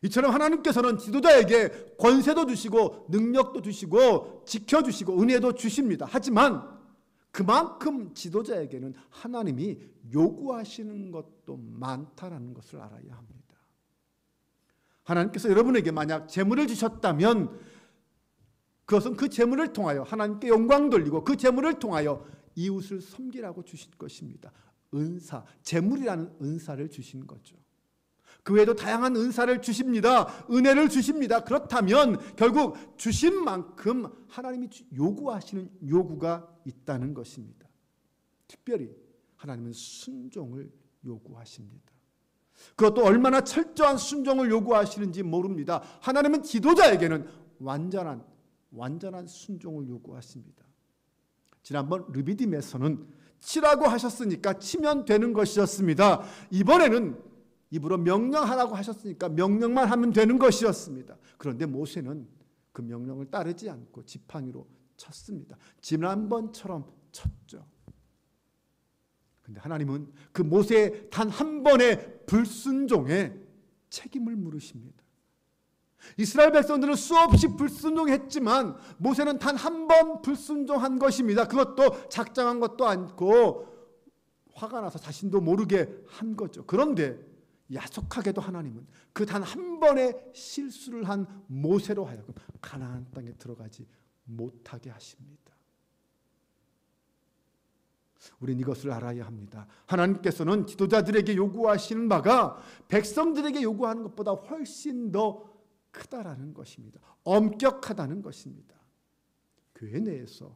이처럼 하나님께서는 지도자에게 권세도 주시고 능력도 주시고 지켜주시고 은혜도 주십니다. 하지만 그만큼 지도자에게는 하나님이 요구하시는 것도 많다는 것을 알아야 합니다. 하나님께서 여러분에게 만약 재물을 주셨다면 그것은 그 재물을 통하여 하나님께 영광 돌리고 그 재물을 통하여 이웃을 섬기라고 주신 것입니다. 은사, 재물이라는 은사를 주신 거죠. 그 외에도 다양한 은사를 주십니다. 은혜를 주십니다. 그렇다면 결국 주신 만큼 하나님이 요구하시는 요구가 있다는 것입니다. 특별히 하나님은 순종을 요구하십니다. 그것도 얼마나 철저한 순종을 요구하시는지 모릅니다. 하나님은 지도자에게는 완전한 순종을 요구하십니다. 지난번 르비딤에서는 치라고 하셨으니까 치면 되는 것이었습니다. 이번에는 입으로 명령하라고 하셨으니까 명령만 하면 되는 것이었습니다. 그런데 모세는 그 명령을 따르지 않고 지팡이로 쳤습니다. 지난번처럼 쳤죠. 그런데 하나님은 그 모세의 단 한 번의 불순종에 책임을 물으십니다. 이스라엘 백성들은 수없이 불순종했지만 모세는 단 한 번 불순종한 것입니다. 그것도 작정한 것도 않고 화가 나서 자신도 모르게 한 거죠. 그런데 야속하게도 하나님은 그 단 한 번의 실수를 한 모세로 하여금 가나안 땅에 들어가지 못하게 하십니다. 우리는 이것을 알아야 합니다. 하나님께서는 지도자들에게 요구하시는 바가 백성들에게 요구하는 것보다 훨씬 더 크다라는 것입니다. 엄격하다는 것입니다. 교회 내에서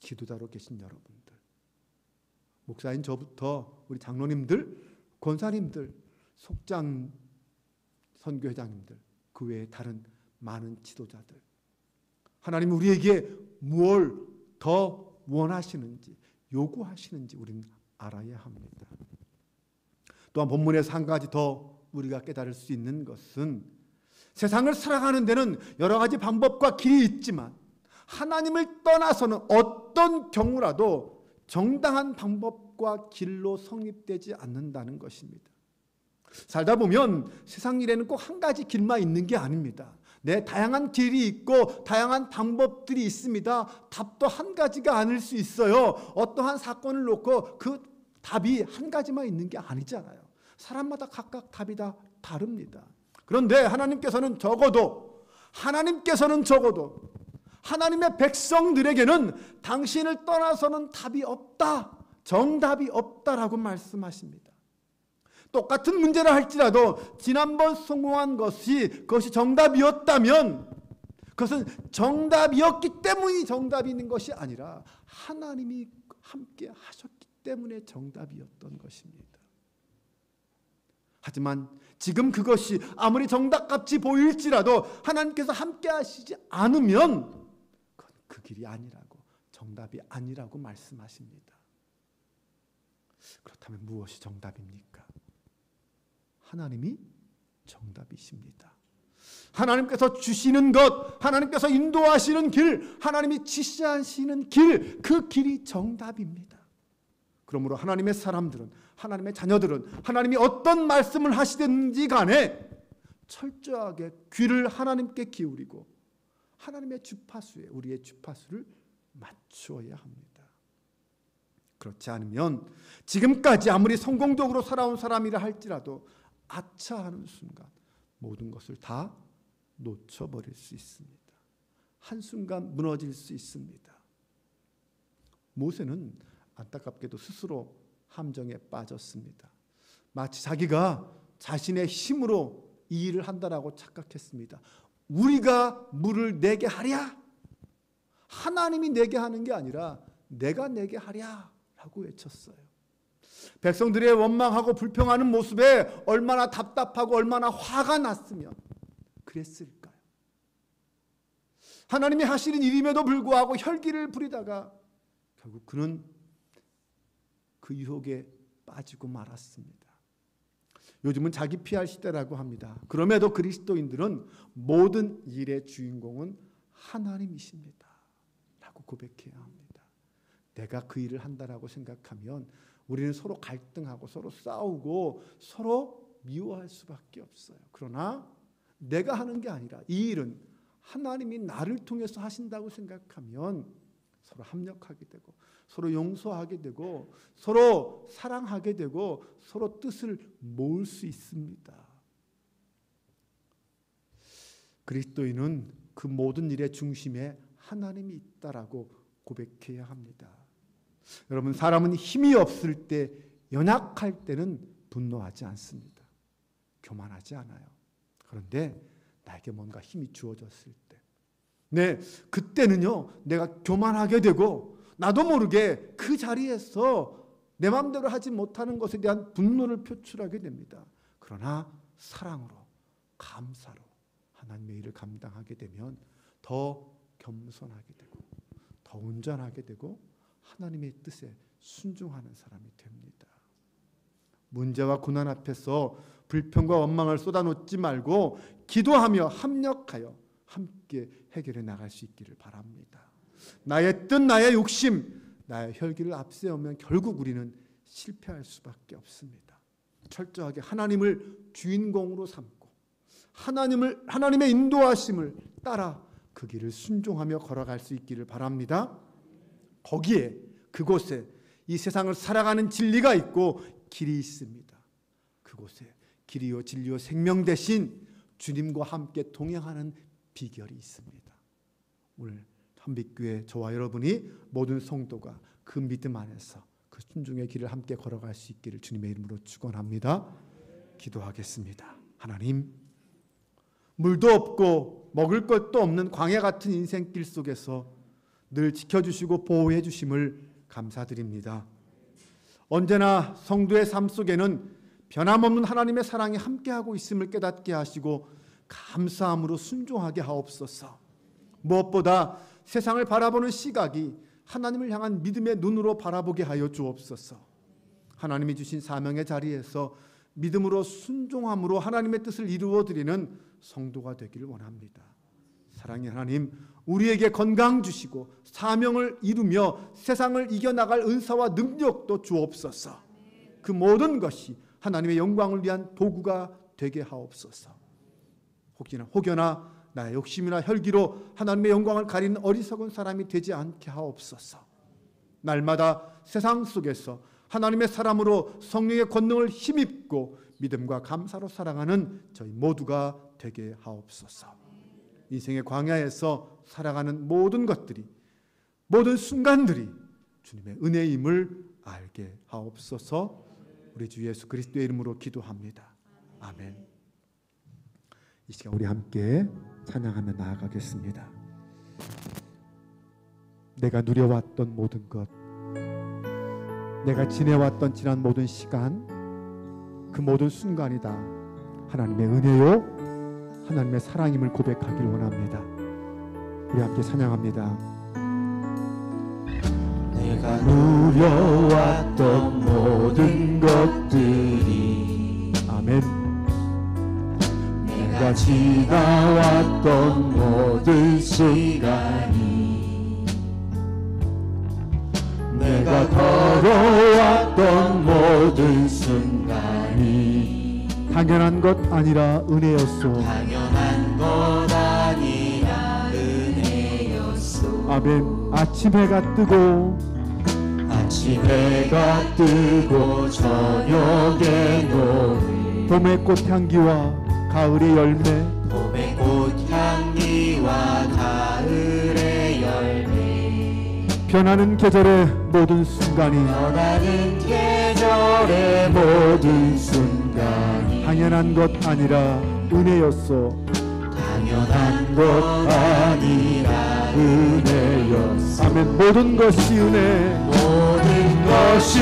지도자로 계신 여러분들, 목사인 저부터 우리 장로님들, 권사님들, 속장 선교회장님들, 그 외에 다른 많은 지도자들, 하나님 우리에게 무엇을 더 원하시는지 요구하시는지 우리는 알아야 합니다. 또한 본문에서 한 가지 더 우리가 깨달을 수 있는 것은 세상을 살아가는 데는 여러 가지 방법과 길이 있지만 하나님을 떠나서는 어떤 경우라도 정당한 방법과 길로 성립되지 않는다는 것입니다. 살다 보면 세상 일에는 꼭 한 가지 길만 있는 게 아닙니다. 네, 다양한 길이 있고 다양한 방법들이 있습니다. 답도 한 가지가 아닐 수 있어요. 어떠한 사건을 놓고 그 답이 한 가지만 있는 게 아니잖아요. 사람마다 각각 답이 다 다릅니다. 그런데 하나님께서는 적어도 하나님의 백성들에게는 당신을 떠나서는 답이 없다, 정답이 없다라고 말씀하십니다. 똑같은 문제를 할지라도 지난번 성공한 그것이 정답이었다면 그것은 정답이었기 때문이 정답이 있는 것이 아니라 하나님이 함께 하셨기 때문에 정답이었던 것입니다. 하지만 지금 그것이 아무리 정답같이 보일지라도 하나님께서 함께 하시지 않으면 그건 그 길이 아니라고, 정답이 아니라고 말씀하십니다. 그렇다면 무엇이 정답입니까? 하나님이 정답이십니다. 하나님께서 주시는 것, 하나님께서 인도하시는 길, 하나님이 지시하시는 길, 그 길이 정답입니다. 그러므로 하나님의 사람들은, 하나님의 자녀들은 하나님이 어떤 말씀을 하시든지 간에 철저하게 귀를 하나님께 기울이고 하나님의 주파수에 우리의 주파수를 맞추어야 합니다. 그렇지 않으면 지금까지 아무리 성공적으로 살아온 사람이라 할지라도 아차하는 순간 모든 것을 다 놓쳐버릴 수 있습니다. 한순간 무너질 수 있습니다. 모세는 안타깝게도 스스로 함정에 빠졌습니다. 마치 자기가 자신의 힘으로 이 일을 한다라고 착각했습니다. 우리가 물을 내게 하랴? 하나님이 내게 하는 게 아니라 내가 내게 하랴 라고 외쳤어요. 백성들의 원망하고 불평하는 모습에 얼마나 답답하고 얼마나 화가 났으면 그랬을까요? 하나님이 하시는 일임에도 불구하고 혈기를 부리다가 결국 그는 그 유혹에 빠지고 말았습니다. 요즘은 자기 PR 시대라고 합니다. 그럼에도 그리스도인들은 모든 일의 주인공은 하나님이십니다 라고 고백해야 합니다. 내가 그 일을 한다라고 생각하면 우리는 서로 갈등하고 서로 싸우고 서로 미워할 수밖에 없어요. 그러나 내가 하는 게 아니라 이 일은 하나님이 나를 통해서 하신다고 생각하면 서로 합력하게 되고 서로 용서하게 되고 서로 사랑하게 되고 서로 뜻을 모을 수 있습니다. 그리스도인은 그 모든 일의 중심에 하나님이 있다라고 고백해야 합니다. 여러분, 사람은 힘이 없을 때, 연약할 때는 분노하지 않습니다. 교만하지 않아요. 그런데 나에게 뭔가 힘이 주어졌을 때, 그때는요, 내가 교만하게 되고 나도 모르게 그 자리에서 내 마음대로 하지 못하는 것에 대한 분노를 표출하게 됩니다. 그러나 사랑으로, 감사로 하나님의 일을 감당하게 되면 더 겸손하게 되고 더 온전하게 되고 하나님의 뜻에 순종하는 사람이 됩니다. 문제와 고난 앞에서 불평과 원망을 쏟아놓지 말고 기도하며 합력하여 함께 해결해 나갈 수 있기를 바랍니다. 나의 뜻, 나의 욕심, 나의 혈기를 앞세우면 결국 우리는 실패할 수밖에 없습니다. 철저하게 하나님을 주인공으로 삼고 하나님의 인도하심을 따라 그 길을 순종하며 걸어갈 수 있기를 바랍니다. 거기에, 그곳에 이 세상을 살아가는 진리가 있고 길이 있습니다. 그곳에 길이요 진리요 생명 대신 주님과 함께 동행하는 비결이 있습니다. 오늘 한빛교회 저와 여러분이, 모든 성도가 그 믿음 안에서 그 순종의 길을 함께 걸어갈 수 있기를 주님의 이름으로 축원합니다. 기도하겠습니다. 하나님, 물도 없고 먹을 것도 없는 광야 같은 인생길 속에서 늘 지켜주시고 보호해 주심을 감사드립니다. 언제나 성도의 삶 속에는 변함없는 하나님의 사랑이 함께하고 있음을 깨닫게 하시고 감사함으로 순종하게 하옵소서. 무엇보다 세상을 바라보는 시각이 하나님을 향한 믿음의 눈으로 바라보게 하여 주옵소서. 하나님이 주신 사명의 자리에서 믿음으로 순종함으로 하나님의 뜻을 이루어드리는 성도가 되기를 원합니다. 사랑의 하나님, 우리에게 건강 주시고 사명을 이루며 세상을 이겨나갈 은사와 능력도 주옵소서. 그 모든 것이 하나님의 영광을 위한 도구가 되게 하옵소서. 혹여나 나의 욕심이나 혈기로 하나님의 영광을 가리는 어리석은 사람이 되지 않게 하옵소서. 날마다 세상 속에서 하나님의 사람으로 성령의 권능을 힘입고 믿음과 감사로 살아가는 저희 모두가 되게 하옵소서. 인생의 광야에서 살아가는 모든 것들이, 모든 순간들이 주님의 은혜임을 알게 하옵소서. 우리 주 예수 그리스도의 이름으로 기도합니다. 아멘. 이 시간 우리 함께 찬양하며 나아가겠습니다. 내가 누려왔던 모든 것, 내가 지내왔던 지난 모든 시간, 그 모든 순간이 다 하나님의 은혜요 하나님의 사랑임을 고백하길 원합니다. 우리 함께 찬양합니다. 내가 누려왔던 모든 것들이, 아멘. 내가 지나왔던 모든 시간이, 내가 걸어왔던 모든 순간이 당연한 것 아니라 은혜였소. 당연한 것 아니라 은혜였소. 아멘. 아침 해가 뜨고 아침 해가 뜨고 저녁에 노을, 봄의 꽃향기와 가을의 열매, 봄의 꽃향기와 가을의 열매, 변하는 계절의 모든 순간이, 변하는 계절의 모든 순간이 당연한 것 아니라 은혜였소. 당연한 것 아니라 은혜였소. 아멘. 모든 것이 은혜, 모든 것이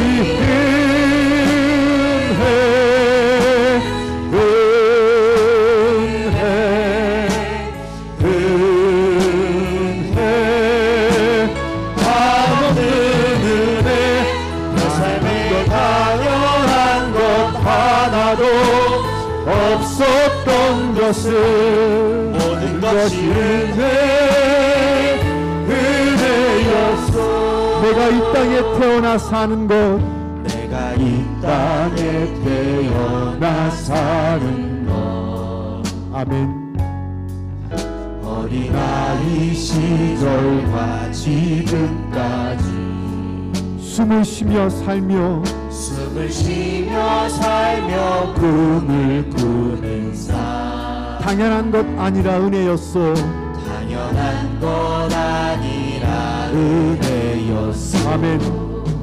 없었던 것을 모든 것이 은혜였소. 내가 이 땅에 태어나 사는 것, 내가 이 땅에 태어나 사는 것, 아멘. 어린아이 시절과 지금까지 숨을 쉬며 살며 꿈을 꾸는 삶, 당연한 것 아니라 은혜였소. 당연한 당연한 것 아니라 은혜였소. 아멘.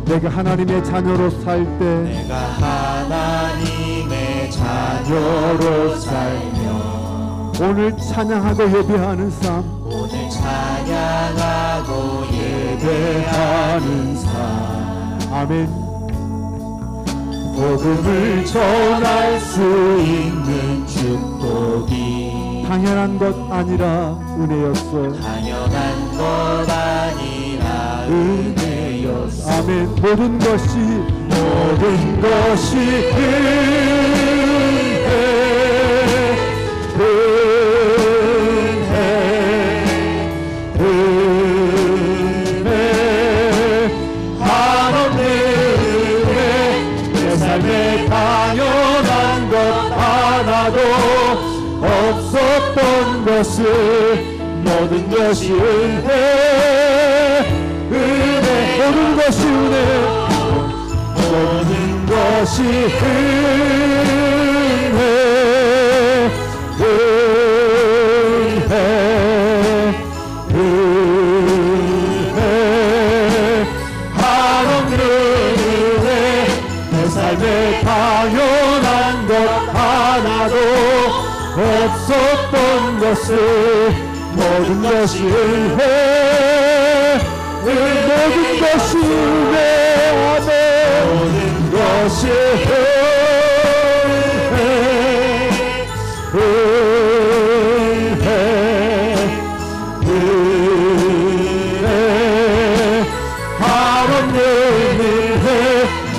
내가 하나님의 자녀로 살 때 내가 하나님의 자녀로 살며 오늘 찬양하고 예배하는 삶, 오늘 찬양하고 예배하는 삶, 아멘. 복음을 전할 수 있는 축복이 당연한 것 아니라 은혜였어. 당연한 것 아니라 은혜였소. 아멘. 모든 것이 은혜 한없는 은혜 내 삶에 당연한 것 하나도 없었던 것을 모든 것이 은혜 모든 것이 은혜 모든 것이 은혜 한없는 은혜 내 삶에 당연한 것 하나도 없었던 것을 모든 것이 은혜 모든 것이 은혜 아멘 모든 것이 은혜 한없는 은혜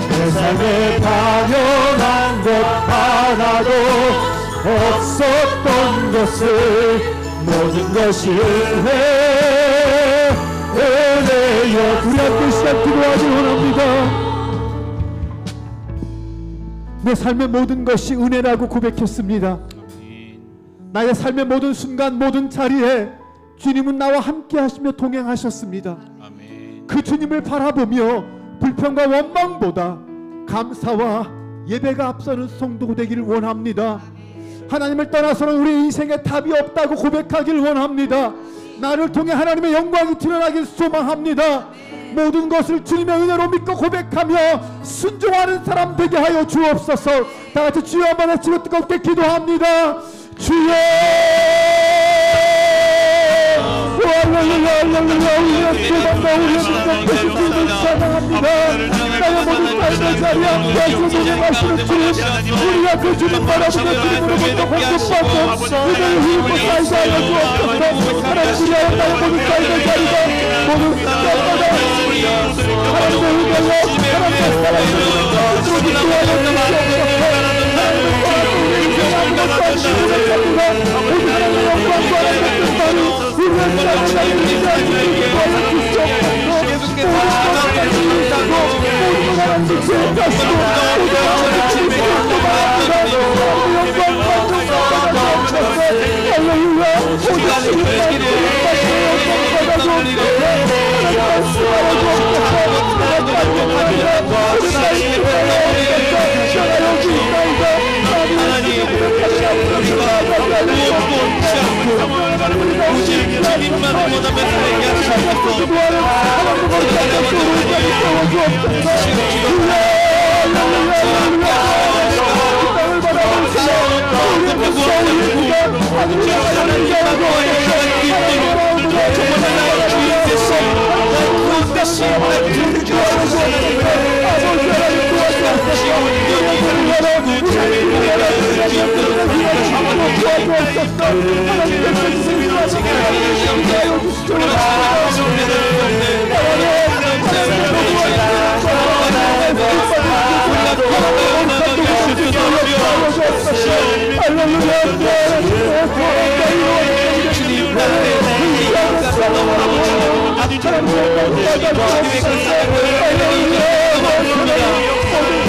내 삶에 당연한 것 하나도 없었던 것을 모든 것이 은혜여. 우리 함께 시작 기도하기 원합니다. 내 삶의 모든 것이 은혜라고 고백했습니다. 나의 삶의 모든 순간 모든 자리에 주님은 나와 함께 하시며 동행하셨습니다. 그 주님을 바라보며 불평과 원망보다 감사와 예배가 앞서는 성도 되기를 원합니다. 하나님을 떠나서는 우리 인생에 답이 없다고 고백하길 원합니다. 나를 통해 하나님의 영광이 드러나길 소망합니다. 모든 것을 주님의 은혜로 믿고 고백하며 순종하는 사람 되게 하여 주옵소서. 다같이 주여 한번 외치고 뜨겁게 기도합니다. 주여 할렐루야 할렐루야. 우리의 죄만과 우리의 민족의 주님을 찬양합니다. 나의 모든 삶의 자리에 함께하시고 동행하시는 주님, 우리가 그 주님 바라보며 주님으로부터 공급받고 은혜의 힘을 쌓이게 하여 주옵소서. 하나님 우리의 나의 모든 삶의 자리가 모든 삶마다 하나님의 은혜로 하나님의 사랑으로 기도하여 주옵소서.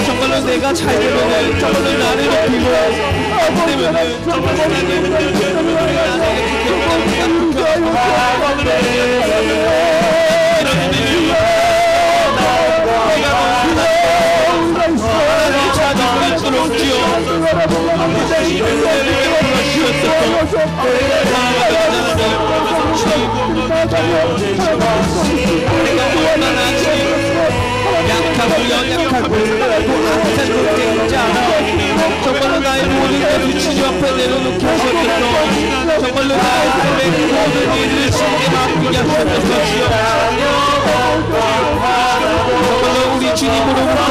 정말로 내가 잘 되면 정말로 나를 높이고 안 되면 정말로 정말로 주님 앞에 내려놓게 하셨소서. 정말로 나의 삶의 모든 일을 주님께 맡기게 하셨소서. 정말로 우리 주님으로부터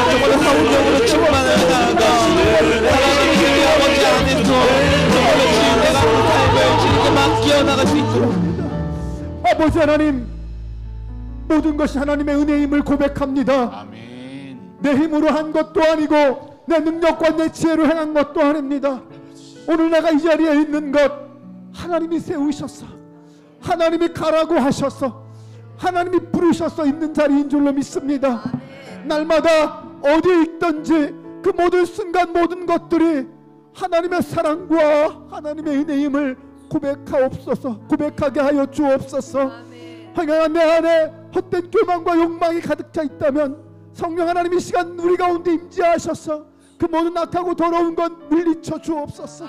정말로 성령으로 충만을 나아가 하나님 주님 아버지 안에서 정말로 주님 내가 그 삶을 주님께 맡겨 나갈 수 있도록 아버지 하나님, 모든 것이 하나님의 은혜임을 고백합니다. 아멘. 내 힘으로 한 것도 아니고 내 능력과 내 지혜로 행한 것도 아닙니다. 오늘 내가 이 자리에 있는 것 하나님이 세우셨어. 하나님이 가라고 하셨어. 하나님이 부르셔서 있는 자리인 줄로 믿습니다. 날마다 어디에 있든지 그 모든 순간 모든 것들이 하나님의 사랑과 하나님의 은혜임을 고백하게 하여 주옵소서. 하나님, 내 안에 헛된 교만과 욕망이 가득 차 있다면 성령 하나님 이 시간 우리 가운데 임재하셔서 그 모든 악하고 더러운 것 물리쳐 주옵소서.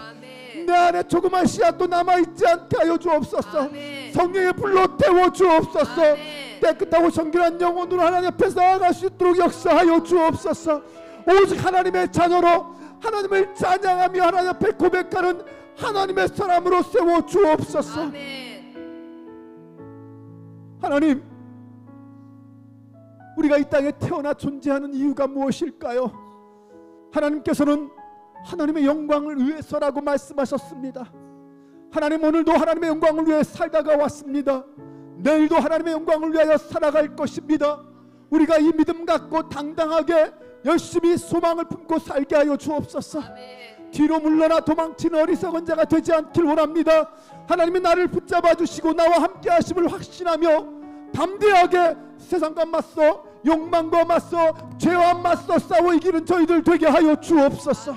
내 안에 조그만 씨앗도 남아있지 않게 하여 주옵소서. 성령의 불로 태워 주옵소서. 깨끗하고 정결한 영혼으로 하나님 앞에 나아갈 수 있도록 역사하여 주옵소서. 오직 하나님의 자녀로 하나님을 찬양하며 하나님 앞에 고백하는 하나님의 사람으로 세워 주옵소서. 하나님, 우리가 이 땅에 태어나 존재하는 이유가 무엇일까요? 하나님께서는 하나님의 영광을 위해서라고 말씀하셨습니다. 하나님, 오늘도 하나님의 영광을 위해 살다가 왔습니다. 내일도 하나님의 영광을 위하여 살아갈 것입니다. 우리가 이 믿음 갖고 당당하게 열심히 소망을 품고 살게 하여 주옵소서. 뒤로 물러나 도망치는 어리석은 자가 되지 않길 원합니다. 하나님이 나를 붙잡아 주시고 나와 함께 하심을 확신하며 담대하게 세상과 맞서 욕망과 맞서 죄와 맞서 싸워 이기는 저희들 되게 하여 주옵소서.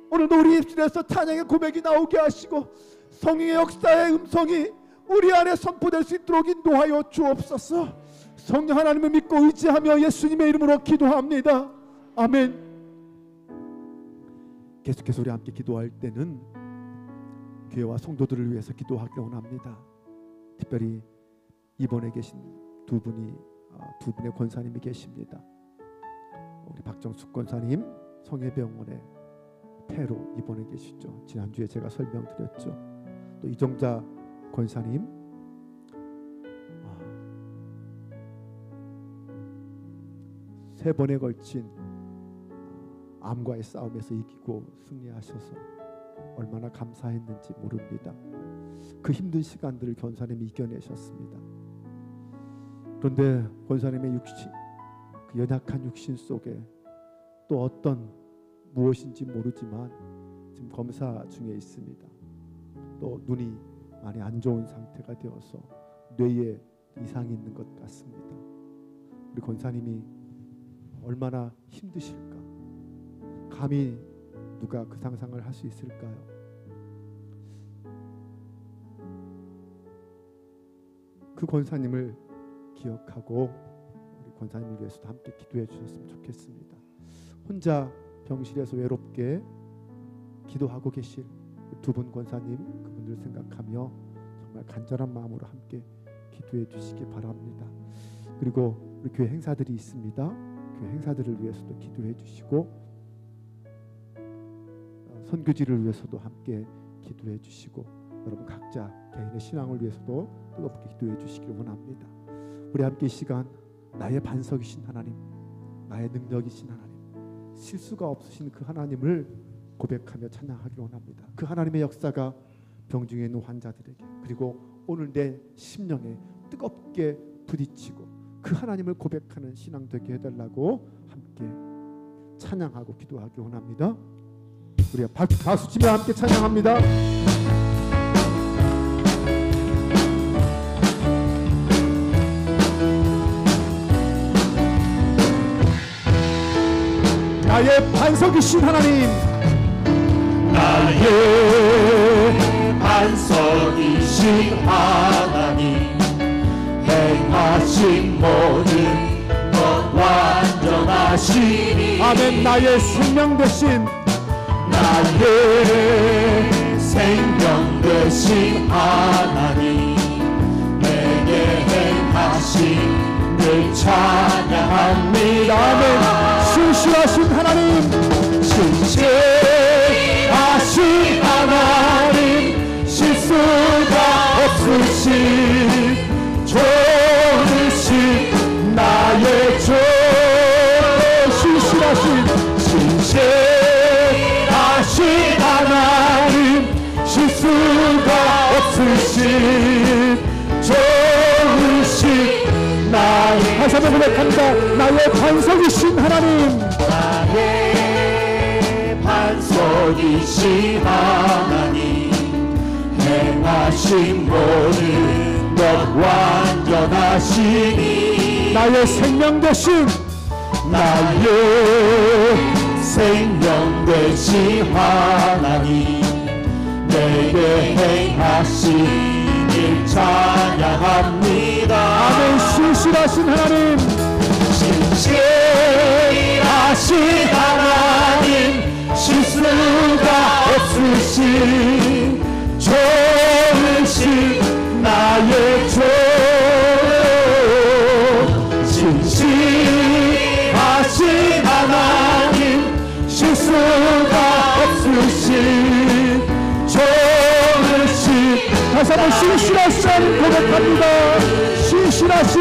오늘도 우리 입술에서 찬양의 고백이 나오게 하시고 성령의 역사의 음성이 우리 안에 선포될 수 있도록 인도하여 주옵소서. 성령 하나님을 믿고 의지하며 예수님의 이름으로 기도합니다. 아멘. 계속해서 우리 함께 기도할 때는 교회와 성도들을 위해서 기도하기 원합니다. 특별히 입원해 계신 두 분의 권사님이 계십니다. 우리 박정숙 권사님 성혜병원에 폐로 입원해 계시죠. 지난주에 제가 설명드렸죠. 또 이정자 권사님 세 번에 걸친 암과의 싸움에서 이기고 승리하셔서 얼마나 감사했는지 모릅니다. 그 힘든 시간들을 권사님이 이겨내셨습니다. 그런데 권사님의 육신, 그 연약한 육신 속에 또 어떤 무엇인지 모르지만 지금 검사 중에 있습니다. 또 눈이 많이 안 좋은 상태가 되어서 뇌에 이상이 있는 것 같습니다. 우리 권사님이 얼마나 힘드실까? 감히 누가 그 상상을 할 수 있을까요? 그 권사님을 기억하고 우리 권사님을 위해서도 함께 기도해 주셨으면 좋겠습니다. 혼자 병실에서 외롭게 기도하고 계실 두 분 권사님, 그분들 생각하며 정말 간절한 마음으로 함께 기도해 주시기 바랍니다. 그리고 우리 교회 행사들이 있습니다. 교회 행사들을 위해서도 기도해 주시고 선교지를 위해서도 함께 기도해 주시고 여러분 각자 개인의 신앙을 위해서도 뜨겁게 기도해 주시기를 원합니다. 우리 함께 이 시간 나의 반석이신 하나님, 나의 능력이신 하나님, 실수가 없으신 그 하나님을 고백하며 찬양하기 원합니다. 그 하나님의 역사가 병중에 있는 환자들에게 그리고 오늘 내 심령에 뜨겁게 부딪히고 그 하나님을 고백하는 신앙 되게 해달라고 함께 찬양하고 기도하기 원합니다. 우리가 박수 치며 함께 찬양합니다. 나의 반석이신 하나님, 나의 반석이신 하나님, 행하신 모든 것 완전하시니. 아멘. 나의 생명 되신, 나의 생명 되신 하나님, 내게 행하신 늘 찬양합니다. 아멘. 신실하신 하나님, 신실하신 좋으신 나의 주 신실하신 하나님 실수가 없으신 좋으신 나의 다시 한번 고백합니다. 나의 반석이신 하나님 나의 반석이신 하나님 행하신 모든 것 완전하시니 나의 생명 되신 나의 생명 되신 하나님 내게 행하신 일 찬양합니다. 아멘. 신실하신 하나님 신실하신 하나님 실수가 없으신 좋으신 나의 주 신실하신 하나님 실수가 없으신 좋으신 다시 한번 신실하신 하나님 고백합니다. 신실하신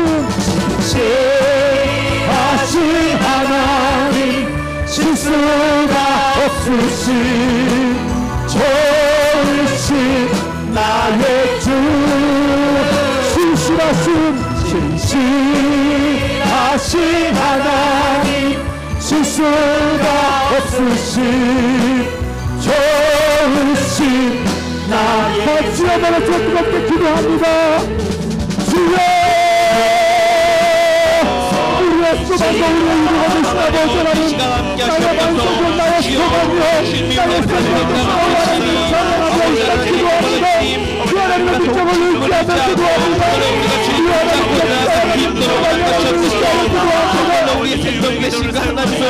하나님 실수가 없으신 좋으신 나의 주 신실하신 하나님 실수가 없으신 좋으신 나의 주여 나라 뜨겁게 기도합니다. 주여 우리의 수많은 우리의 이루어 주신 아버지 하나님 나의 반석은 나의 소망이요 나의 생명을 하나님 찬양하며 기도합니다. 주 하나님의 빛정을 의지하며 기도합니다. 주 하나님의 우리의 생명 되신가 하나님을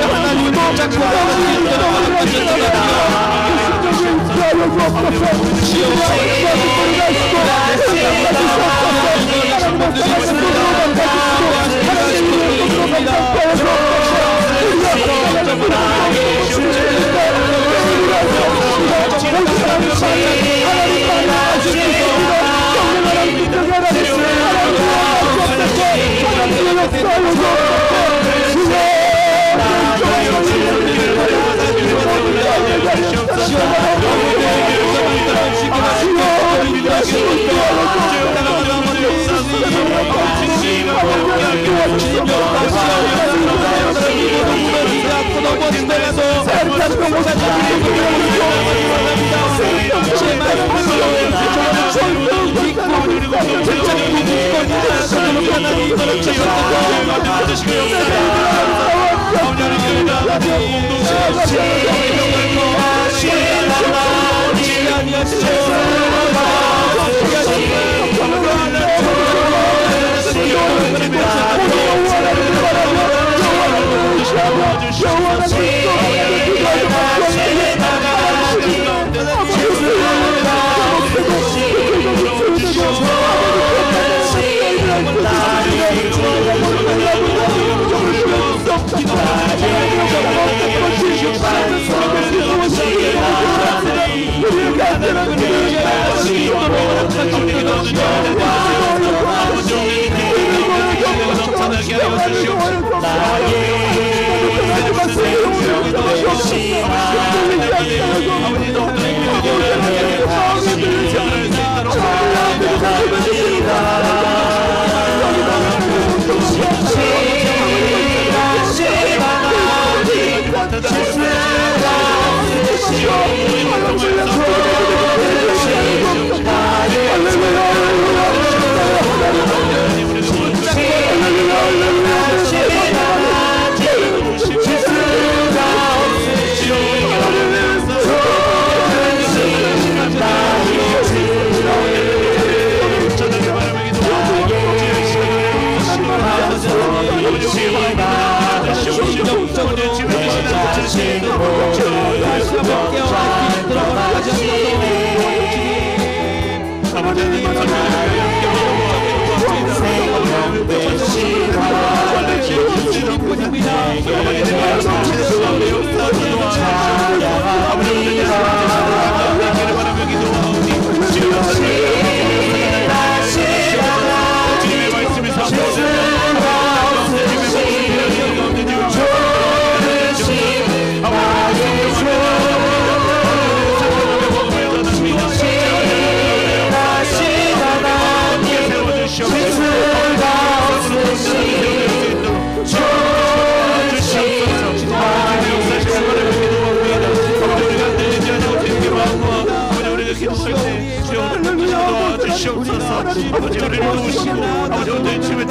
하나님 찬양합니다.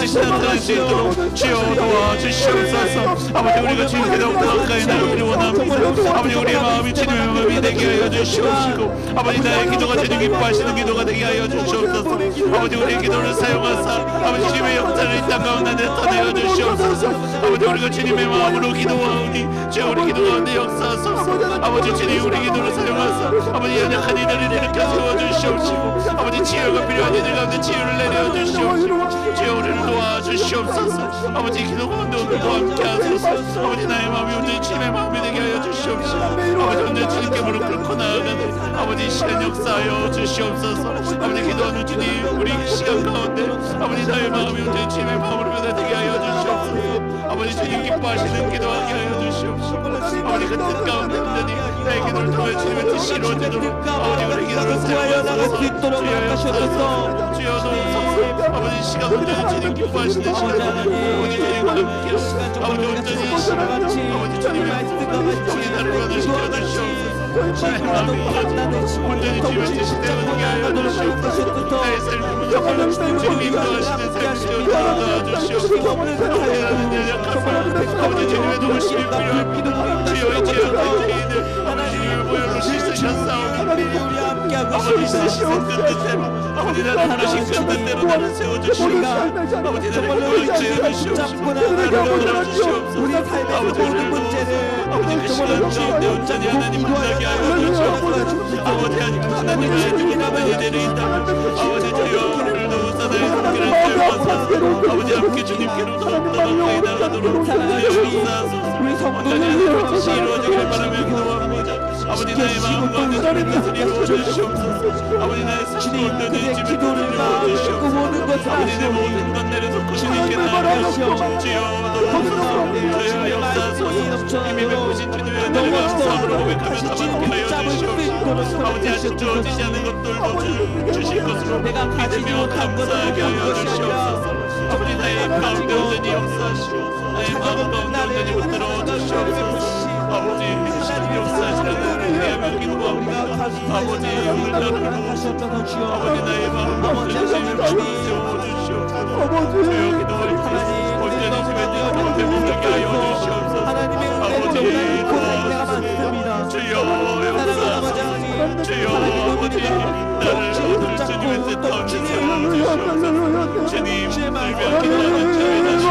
뜻이 나타날 수 있도록 주여 도와주시옵소서. 아버지 우리가 주님께 더욱 가까이 나가기를 원합니다. 아버지 우리의 마음이 주님의 마음이 되게 하여 주시옵시고 아버지 나의 기도가 주님 기뻐하시는 기도가 되게 하여 주시옵소서. 아버지 우리의 기도를 사용하사 아버지 주님의 역사를 이 땅 가운데 나타내어 주시옵소서. 아버지 우리가 주님의 마음으로 기도하오니 주여 우리 기도 가운데 역사하소서. 아버지 주님 우리 기도를 사용하사 아버지 연약한 이들을 일으켜 세워주시옵시고 아버지 치유가 필요한 이들 가운데 치유를 내려 주시옵시고 주여 우리를 도와주시옵소서. 아버지 기도 가운데 오늘도 함께 하소서. 아버지 나의 마음이 온전히 주님의 마음이 되게 하여 주시옵시고 아버지 온전히 주님께 무릎 꿇고 나아가는 아버지 시간 역사하여 주시옵소서. 아버지 기도하는 주님 우리 시간 가운데 아버지 나의 마음이 온전히 주님의 마음으로 변화되게 하여 주시옵소서. 아버지 주님 기뻐하시는 기도하게 하여 주시옵시고 아버지 그 뜻 가운데 온전히 나의 기도를 통해 주님의 뜻이 이루어지도록 아버지 우리 기도를 사용하소서. 주여 역사하소서. 주여 도우소서. 아버지 시간 온전히 주님 기뻐하시는 시간 아버지 주님과 함께 아버지 온전히 아버지 주님의 우리 나를 변화시켜 주시옵소서. 나의 마음이 온전히 주님의 뜻이 되어지게 하여 주시옵소서. 나의 삶을 주님이 인도하시는 삶을 도와주시옵소서. 아버지 나는 연약하사 아버지 주님의 도우심이 필요합니다. 주여 이 죄악된 죄인을 아버지 주님의 보혈로 씻으셨사오니 아버지 씻으신 그 뜻대로 아버지 나를 부르신 그 뜻대로 나를 세워주시옵소서. 아버지 나를 구원하여 주시옵소서. 나를 도와주시옵소서. 아버지 오늘 문제를 아버지 그 시간 가운데 온전히 하나님 만나게 하여 주시옵소서. 아버지 하나님의 주님의 은혜를 있다면 아버지 주여 우리를 도우사 나의 손길을 세워서 아버지 함께 주님께로 더욱더 가까이 나가도록 하여 주옵소서. 온전히 하나님의 뜻이 이루어지길 바라며 기도합니다. 아버지 나의 마음과 내 주님의 뜻을 이루어주시옵소서. 아버지 나의 삶과 온전히 주님의 뜻을 이루어주시옵소서. 아버지 내 모든 것 내려놓고 주님께 나아가시옵소서. 주여 도우소서. 주여 역사하소서. 이미 베푸신 주님의 은혜를 감사함으로 고백하며 담아놓게 하여 주시옵소서. 아버지 아직 주어지지 않은 것들도 주실 것으로 믿으며 감사하게 하여 주시옵소서. 아버지 나의 가운데 온전히 역사하시고 나의 마음 가운데 온전히 붙들어 주시옵소서. 아버지 하나님 역사하시는 은혜하며 기도합니다. 아버지 오늘 나를 도우소서. 아버지 나의 마음 가운데 주님을 세워주시옵소서. 주여 기도할 때 온전히 주의 뜻 가운데 붙들게 하여 주시옵소서. 아버지 도와주시옵소서. 주여 역사하소서. 주여 아버지 나를 오늘 주님의 뜻 가운데 세워주시옵소서. 주님 들며 기도하는 자의 다시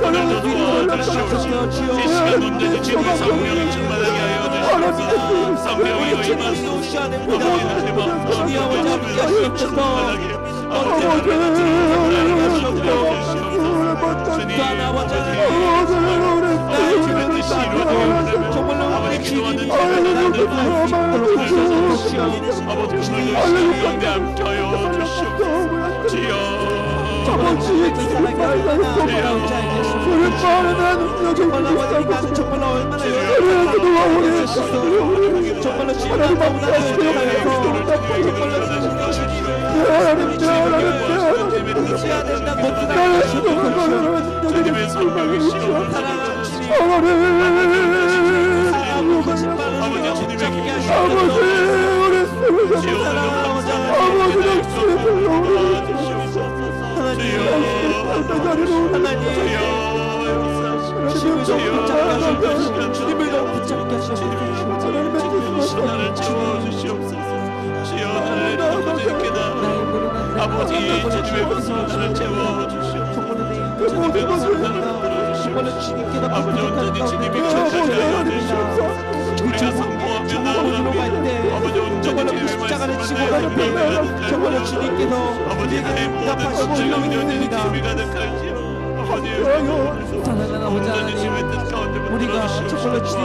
오늘도 도와주시옵소서. 이 시간 온전히 주님의 성령이 충만하게 하여 주시옵소서. 성령이 임하소서. 아버지 나의 마음 가운데 주님의 성령이 충만하게 아버지 나를 주옵소서. 주님 아버지 나의 주의 뜻이 이루어지게 바라며 아버지 기도하는 자를 주옵소서. 아버지 오늘 시간 가운데 함께하여 주시옵소서. 주여 주님의 성령이 아버지 주님의 주님을 너무 붙잡게 하시옵소서. 나를 채워주시옵소서. 주여 나를 아버지께다 아버지 주님의 것으로 나를 채워주시옵소서. 주님의 것으로 나를 들어주시옵소서. 아버지 온전히 주님이 기억하게 하여 주시옵소서. 우리가 성공하며 나아갑니다. 아버지 온전히 주님의 말씀을 정말 주님께서 아버지 나의 모든 십자가 온전히 주님이 가득하시오. 아버지 온전히 주님의 뜻 가운데 우리가 정말로 주님